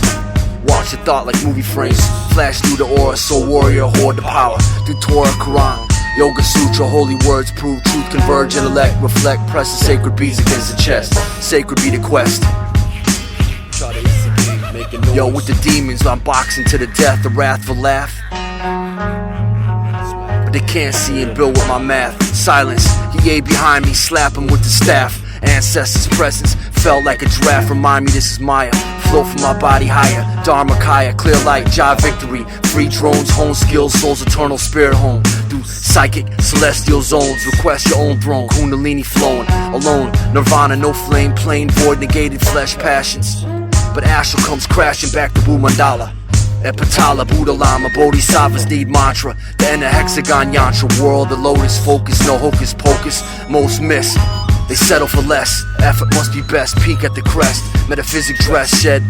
Watch the thought like movie frames. Flash through the aura, soul warrior, hoard the power. Through Torah, Quran, Yoga Sutra, holy words prove truth, converge, intellect, reflect, press the sacred beats against the chest. Sacred be the quest. Yo, with the demons, I'm boxing to the death, the wrathful laugh. But they can't see and build with my math. Silence, he behind me, slap him with the staff. Ancestors' presence felt like a draft. Remind me this is Maya. Flow from my body higher. Dharmakaya, clear light, jive victory. Free drones, hone skills, soul's eternal spirit home. Through psychic, celestial zones. Request your own throne. Kundalini flowing, alone. Nirvana, no flame, plain void, negated flesh passions. But Ashra comes crashing back to Bhu Mandala. Epatala, Buddha Lama, Bodhisattvas need mantra. The inner hexagon yantra, world, the lotus focus, no hocus pocus. Most miss, They settle for less, effort must be best, peak at the crest. Metaphysic dress shed,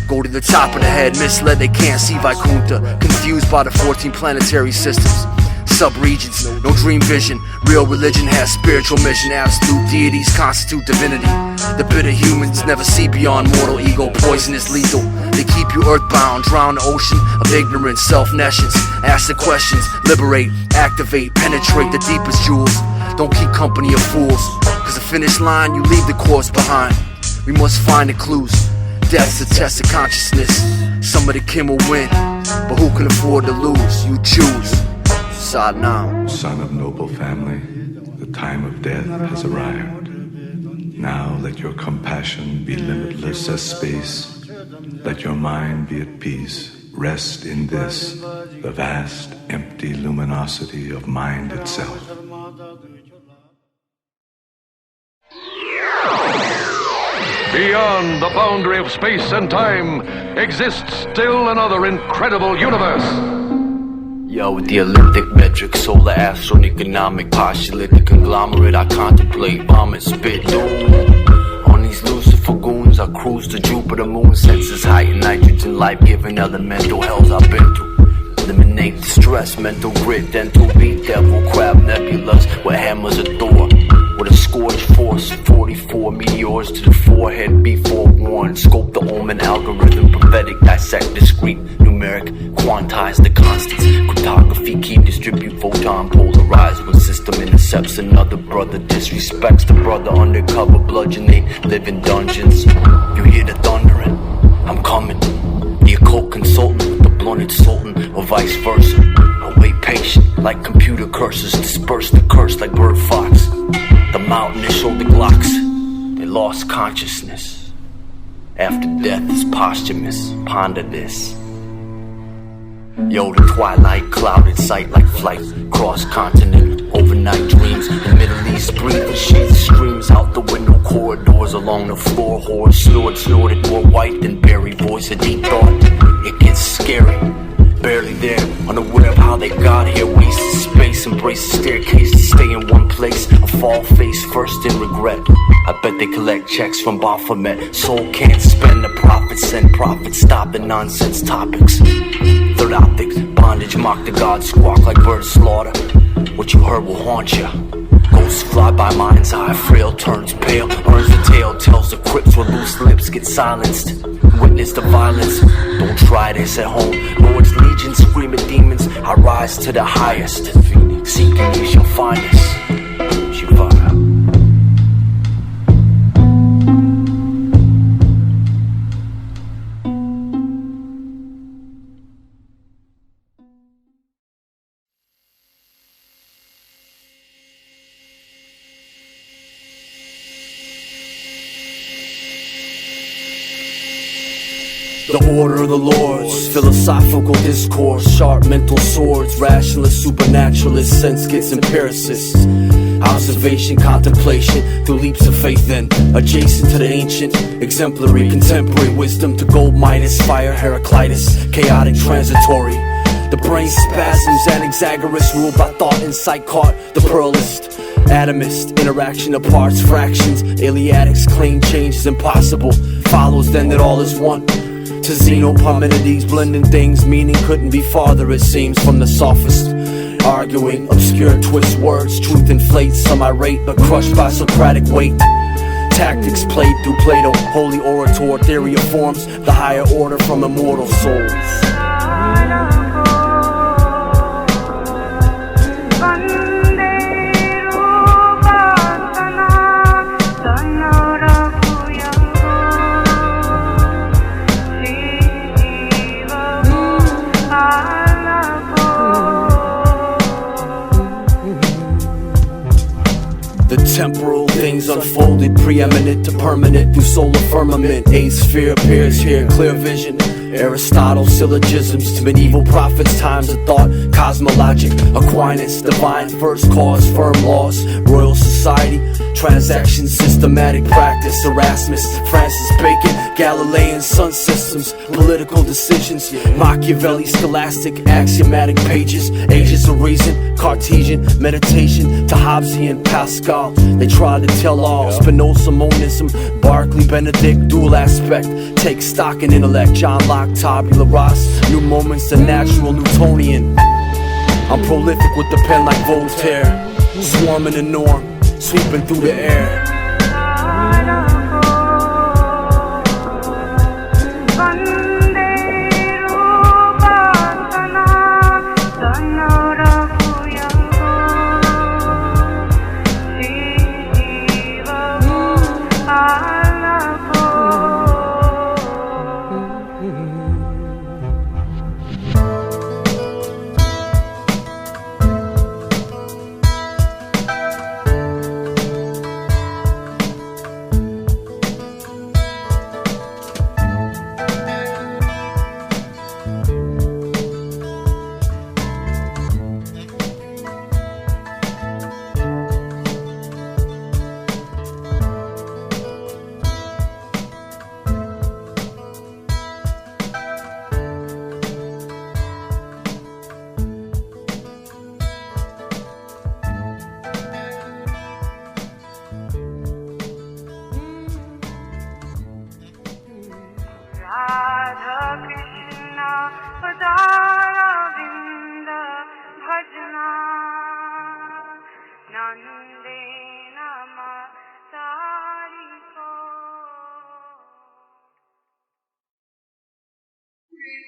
go to the top of the head. Misled, they can't see Vaikunta, confused by the 14 planetary systems. Sub-regions, no dream vision. Real religion has spiritual mission. Absolute deities constitute divinity. The bitter humans never see beyond mortal ego. Poisonous, lethal. They keep you earthbound, drown the ocean of ignorance, self-nescience. Ask the questions, liberate, activate, penetrate the deepest jewels. Don't keep company of fools, cause the finish line, you leave the course behind. We must find the clues. Death's a test of consciousness. Some of the kin will win, but who can afford to lose? You choose. Now. Son of noble family, the time of death has arrived. Now let your compassion be limitless as space. Let your mind be at peace. Rest in this, the vast, empty luminosity of mind itself. Beyond the boundary of space and time exists still another incredible universe. Yo, with the elliptic metric, solar astral economic postulate, the conglomerate I contemplate, bomb and spit, on these Lucifer goons, I cruise to Jupiter, moon, senses heighten, nitrogen, life-giving elemental hells I've been through. Eliminate the stress, mental grit, dental beat, devil, crab, nebulas, with hammers of Thor. With a scorched force, 44 meteors to the forehead, be forewarned. Scope the omen algorithm, prophetic, dissect, discrete, numeric, quantize the constants. Cryptography, key, distribute, photon, polarize. One system intercepts another brother, disrespects the brother, undercover, bludgeoning, live in dungeons. You hear the thundering, I'm coming. The occult consultant with the blunted sultan, or vice versa. I wait patient, like computer curses, disperse the curse like bird fox. The mountain they shoulder glocks, they lost consciousness. After death is posthumous, ponder this. Yo, the twilight, clouded sight like flight, cross-continent, overnight dreams. The Middle East breathing sheath streams out the window, corridors along the floor. Horse snorted, more white than berry, voice a deep thought. It gets scary, barely there, unaware of how they got here. Wasted space, embrace the staircase to stay in one place. A fall face first in regret. I bet they collect checks from Baphomet. Soul can't spend, the prophets send prophets. Stop the nonsense topics. Third optics, bondage, mock the gods, squawk like birds slaughter. What you heard will haunt ya. Ghosts fly by mind's eye, frail turns pale, earns the tale, tells the crypts where loose lips get silenced. Witness the violence, don't try this at home. Lord's legion scream at demons, I rise to the highest. Seeking you shall find us. Shiva. The order of the lords, philosophical discourse, sharp mental swords, rationalist, supernaturalist, sense gets empiricists. Observation, contemplation, through leaps of faith then, adjacent to the ancient, exemplary, contemporary wisdom to gold Midas, fire, Heraclitus, chaotic, transitory. The brain spasms, Anaxagoras, ruled by thought, insight caught, the pluralist. Atomist, interaction of parts, fractions, Eleatics claim change is impossible. Follows then that all is one. To Zeno, Parmenides, blending things, meaning couldn't be farther, it seems, from the sophist. Arguing, obscure twist words, truth inflates, some irate, but crushed by Socratic weight. Tactics played through Plato, holy orator, theory of forms, the higher order from immortal souls. Temporal things unfolded, preeminent to permanent through solar firmament. Eighth sphere appears here, clear vision. Aristotle syllogisms to medieval prophets, times of thought, cosmologic. Aquinas, divine first cause, firm laws, royal society. Transactions, systematic practice, Erasmus, Francis Bacon, Galilean sun systems, political decisions, Machiavelli, scholastic, axiomatic pages, ages of reason, Cartesian, meditation, to Hobbesian, Pascal. They try to tell all, Spinoza, monism, Berkeley, Benedict, dual aspect, take stock in intellect, John Locke, tabula rasa, new moments, the natural Newtonian. I'm prolific with the pen like Voltaire, swarming the norm, sweeping through the air.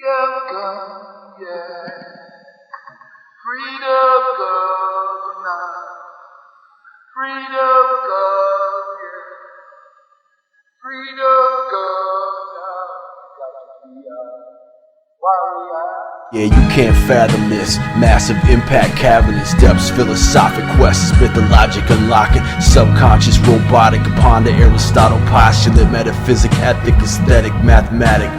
Freedom come, yeah. Freedom come tonight. Freedom come, yeah. Freedom come now. Yeah, you can't fathom this. Massive impact, cavernous depths, philosophic quests, mythologic unlocking, subconscious, robotic, upon the Aristotle postulate, metaphysic, ethic, aesthetic, mathematic,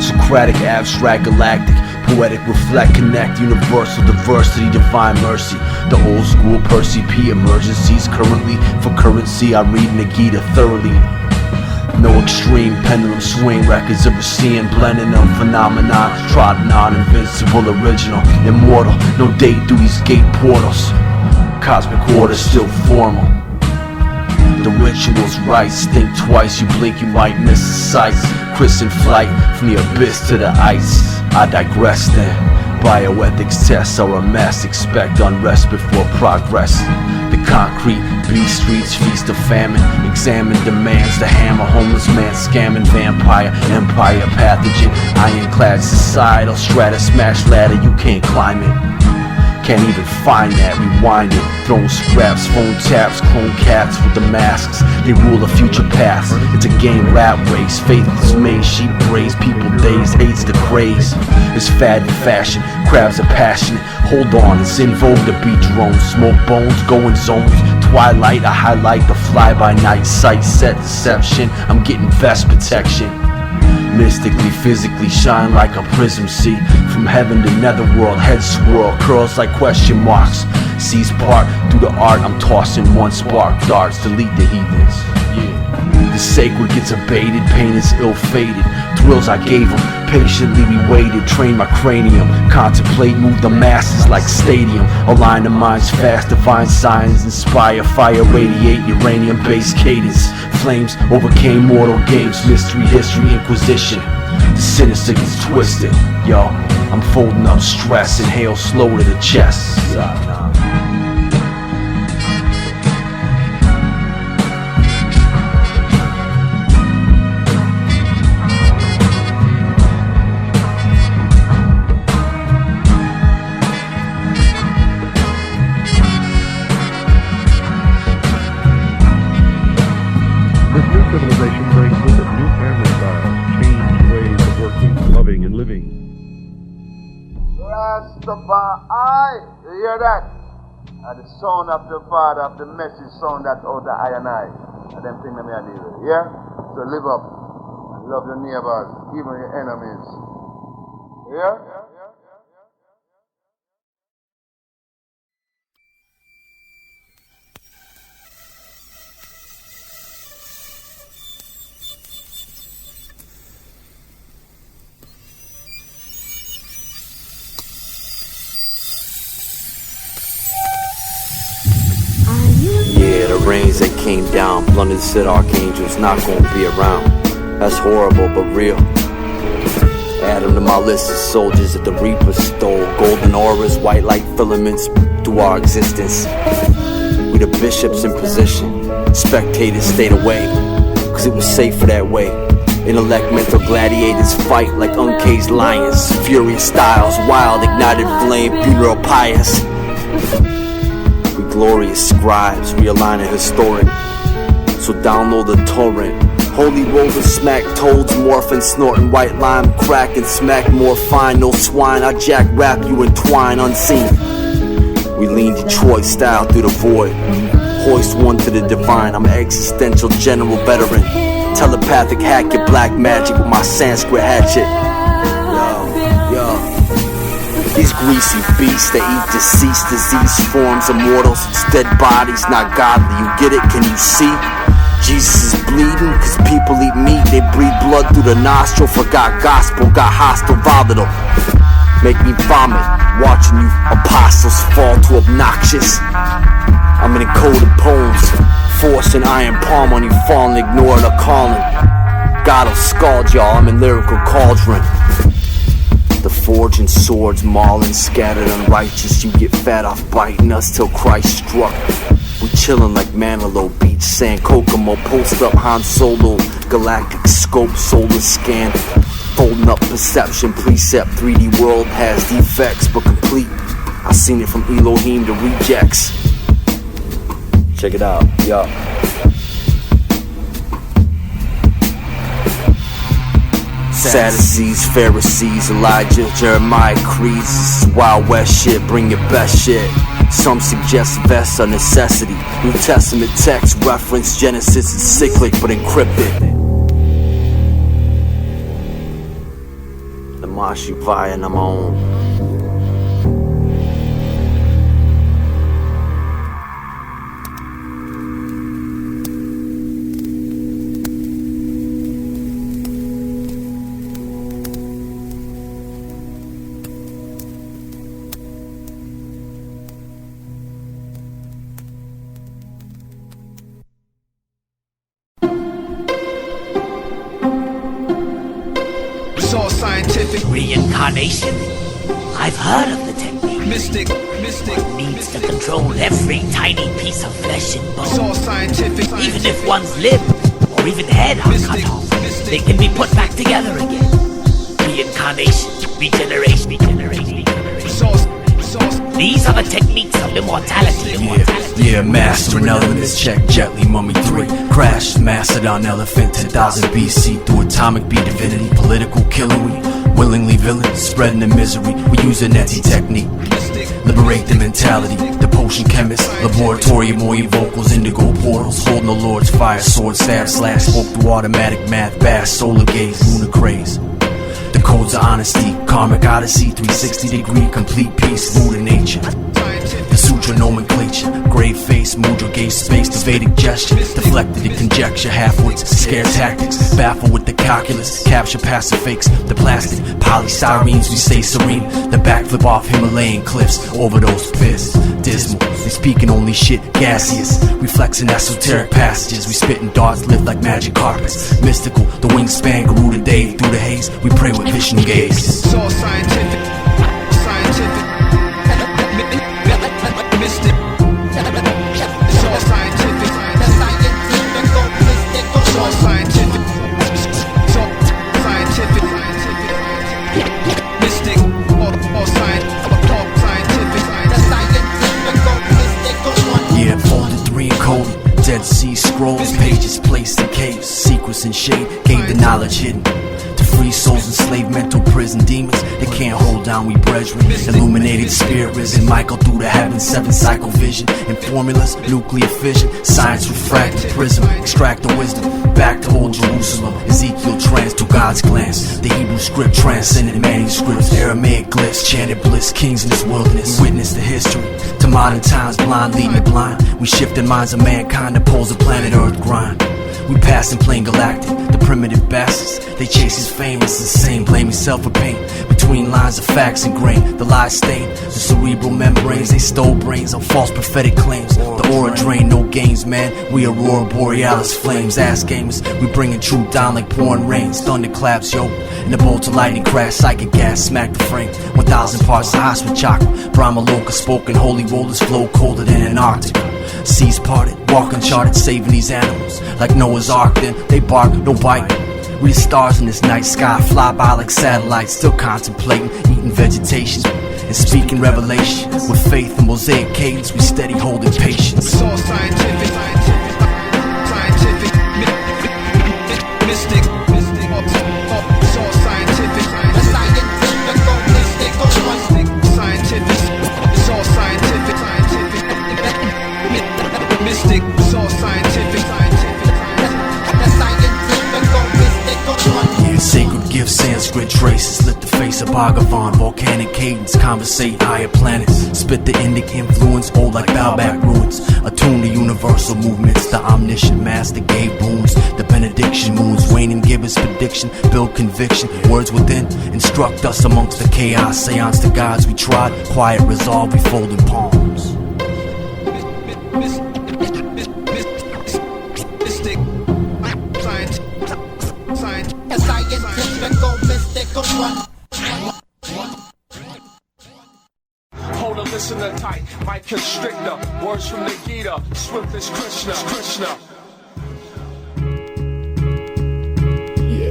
Socratic, abstract, galactic, poetic, reflect, connect, universal diversity, divine mercy. The old school Percy P. Emergencies currently for currency. I'm reading the Gita thoroughly. No extreme pendulum swing, records of a seeing, blending them phenomenon, trodden on, invincible, original, immortal. No date through these gate portals. Cosmic order still formal. The ritual's right, think twice, you blink, you might miss the sights. Chris in flight, from the abyss to the ice. I digress then. Bioethics tests are a mess, expect unrest before progress. The concrete, beat streets, feast of famine. Examine demands, the hammer, homeless man scamming, vampire, empire, pathogen, ironclad societal strata, smash ladder, you can't climb it. Can't even find that, rewind it. Throwing scraps, phone taps, clone cats with the masks. They rule the future paths. It's a game rat race. Faithless maze, sheep braids, people dazed, hates the craze. It's fad and fashion, crabs are passionate. Hold on, it's in vogue to beat drones. Smoke bones, go in zones. Twilight, I highlight the fly-by-night sight set deception. I'm getting vest protection. Mystically, physically, shine like a prism, see. From heaven to netherworld, head swirl, curls like question marks. Seas part through the art, I'm tossing one spark. Darts, delete the heathens, yeah. The sacred gets abated, pain is ill-fated. Thrills I gave them, patiently we waited. Train my cranium, contemplate, move the masses like stadium. Align the minds fast, divine signs inspire. Fire radiate, uranium-based cadence. Flames overcame mortal games, mystery, history, inquisition. The sinister gets twisted, yo. I'm folding up stress, inhale slow to the chest. Civilization brings with it new family styles, changed ways of working, loving, and living. Rastafari, you hear that? And the sound of the Father, of the message sound that out the I and I. And them things that me I deal with, yeah? So live up and love your neighbors, even your enemies. Yeah? rains that came down. London said archangels not gonna be around. That's horrible but real. Add them to my list of soldiers that the Reaper stole. Golden auras, white light filaments through our existence. We the bishops in position. Spectators stayed away, cause it was safer that way. Intellect mental gladiators fight like uncaged lions. Furious styles, wild ignited flame, funeral pious. We glorious scribes, realigning historic. So download the torrent. Holy rollers smack toads, morphin', snorting white lime, crack and smack more fine. No swine, I jack rap you entwine unseen. We lean Detroit style through the void. Hoist one to the divine. I'm an existential general veteran. Telepathic hack your black magic with my Sanskrit hatchet. Yo. These greasy beasts that eat deceased disease forms of mortals. It's dead bodies, not godly. You get it? Can you see? Jesus is bleeding cause people eat meat. They breathe blood through the nostril. Forgot gospel, got hostile, volatile. Make me vomit, watching you apostles fall to obnoxious. I'm in encoded poems, forcing iron palm on you falling, ignoring a calling. God'll scald y'all, I'm in lyrical cauldron. The forging swords mauling, scattered unrighteous. You get fat off biting us till Christ struck. We chillin' like Manilow Beach, San Kokomo, post up Han Solo, galactic scope, solar scan, folding up perception, precept, 3D world has defects but complete. I seen it from Elohim to rejects. Check it out, yo. Sadducees, Pharisees, Elijah, Jeremiah, creeds. This is Wild West shit, bring your best shit. Some suggest vests are necessity. New Testament text reference Genesis is cyclic but encrypted. The Mashivaya Namon. Reincarnation? I've heard of the technique. Mystic. One needs to control every tiny piece of flesh and bone. It's all scientific. Even if one's limb or even head are cut off, they can be put back together again. Reincarnation, regeneration. These are the techniques of immortality. Yeah, mastering elements, check gently, Mummy 3. Crash, Mastodon elephant, 10,000 BC, through atomic beat divinity, political killing. We willingly villains, spreading the misery. We use a Neti technique, liberate the mentality. The potion chemist, laboratorium, more vocals, indigo portals, holding the Lord's fire, sword, stab, slash, spoke through automatic math, bass, solar gaze, lunar craze. The codes of honesty, karmic odyssey, 360-degree, complete peace, Buddha nature. The sutra nomenclature, grave face, mudra gave space to Vedic gesture, deflected in conjecture, half-wits, scare tactics, baffle with the calculus, capture passive fakes, the plastic, polystyrenes, we stay serene, the backflip off Himalayan cliffs, overdose fists, dismal, we speaking only shit gaseous, reflexing esoteric passages, we spitting darts, lift like magic carpets, mystical, the wingspan, Garuda day, through the haze, we pray with Vishnu gaze. It's all scientific. Mystic. It's all scientific. It's all scientific. It's all scientific. Mystic. All scientific. Yeah, folded 3 encoded, Dead Sea Scrolls, pages placed in caves, secrets in shade, gave the knowledge hidden. To free souls enslaved mental prison demons, they can't hold down, we brethren. Illuminated spirit risen, Michael through the heavens, 7 cycle vision. And formulas, nuclear fission, science refracted prism, extract the wisdom, back to old Jerusalem. Ezekiel trance to God's glance, the Hebrew script transcended manuscripts, Aramaic glyphs, chanted bliss, kings in this wilderness. We witness the history, to modern times blind leading the blind. We shifted minds of mankind to pose the planet Earth grind. We pass in plain galactic, the primitive bastards. They chase his fame, it's insane, blame himself for pain. Between lines of facts and grain, the lies stain the cerebral membranes. They stole brains on false prophetic claims. The aura drain, no games, man. We aurora borealis flames, ass gamers. We bringing truth down like pouring rains. Thunderclaps, yo, and the bolt of lightning crash. Psychic gas, smack the frame. 1,000 parts of hospital chakra. Brahma Loka spoken, holy rollers flow colder than Antarctica. Seas parted, walk uncharted, saving these animals. Like Noah's Ark, then they bark, no bite. We the stars in this night sky, fly by like satellites, still contemplating, eating vegetation and speaking revelation. With faith and mosaic cadence, we steady holding patience. It's all scientific, mystic, it's all scientific, scientific, it's all scientific, mystic, it's all scientific, Yeah, sacred gifts, Sanskrit traces, lit the face of Bhagavan, volcanic cadence, conversate higher planets, spit the Indic influence, old like Baalbek ruins, attune to universal movements, the omniscient master gave boons, the benediction moons, waning gibbous prediction, build conviction, words within, instruct us amongst the chaos, seance to gods we trod, quiet resolve we fold in palms. Hold a listener tight, mic constrictor. Words from the Gita, swift as Krishna.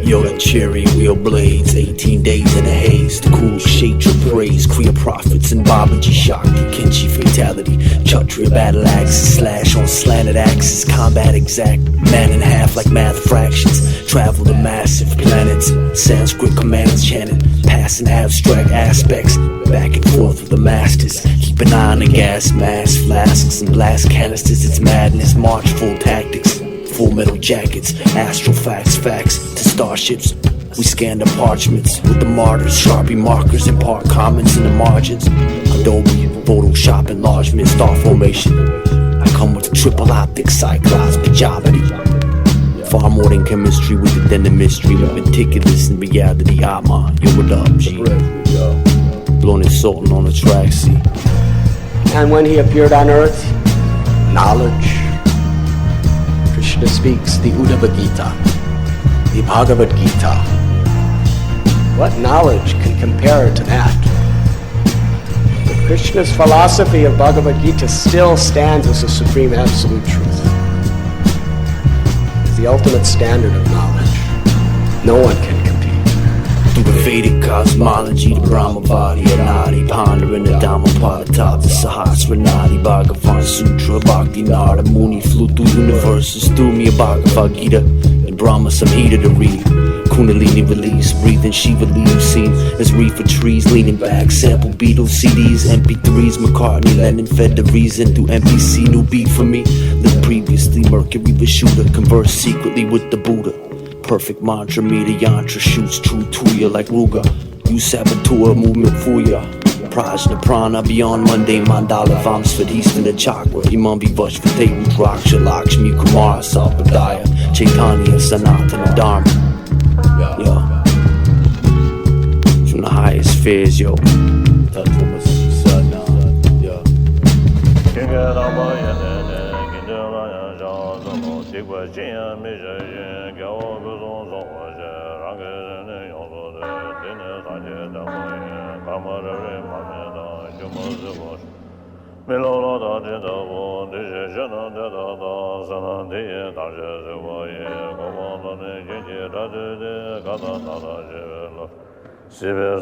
Yo, the cherry wheel blades, 18 days in a haze. The cool shade your praise, Kriya prophets and Babaji Shakti, Kenchi fatality, Kshatriya battle axes, slash on slanted axis, combat exact, man in half like math fractions, travel to massive planets, Sanskrit commands chanted, passing abstract aspects, back and forth with the masters, keep an eye on the gas mask, flasks and blast canisters, it's madness, march full tactics. Full metal jackets, astral facts to starships. We scan the parchments with the martyrs, Sharpie markers, impart comments in the margins. Adobe, Photoshop enlargement, star formation. I come with a triple optic, cyclops, pajabity. Far more than chemistry with it than the mystery. We're meticulous in reality, ATMA. Yo, what up, G? Blowing and salting on the track, see. And when he appeared on earth, knowledge. Krishna speaks the Uddhava Gita, the Bhagavad Gita. What knowledge can compare to that? But Krishna's philosophy of Bhagavad Gita still stands as the supreme absolute truth. It's the ultimate standard of knowledge. No one can compete. Through the Vedic cosmology, the Brahmavadi, Anadi, pondering the Dhammapada, top the Sahasranadi, Bhagavan Sutra, Bhakti Narada Muni flew through universes, threw me a Bhagavad Gita, and Brahma some heater to read. Kundalini release, breathing Shiva leaves seen as reefer trees leaning back, sample Beatles, CDs, MP3s, McCartney, Lennon fed the reason through MPC, new beat for me. Lived previously, Mercury was shooter, converse secretly with the Buddha. Perfect mantra, me the yantra shoots true to ya like Ruga. You saboteur movement for ya. Prajna prana beyond mundane mandala vams svadhisthana chakra. Imam vivash vate rudraksha lakshmi kumara salpadaya. Chaitanya sanatana dharma. Yeah. From the highest spheres, yo. Cipher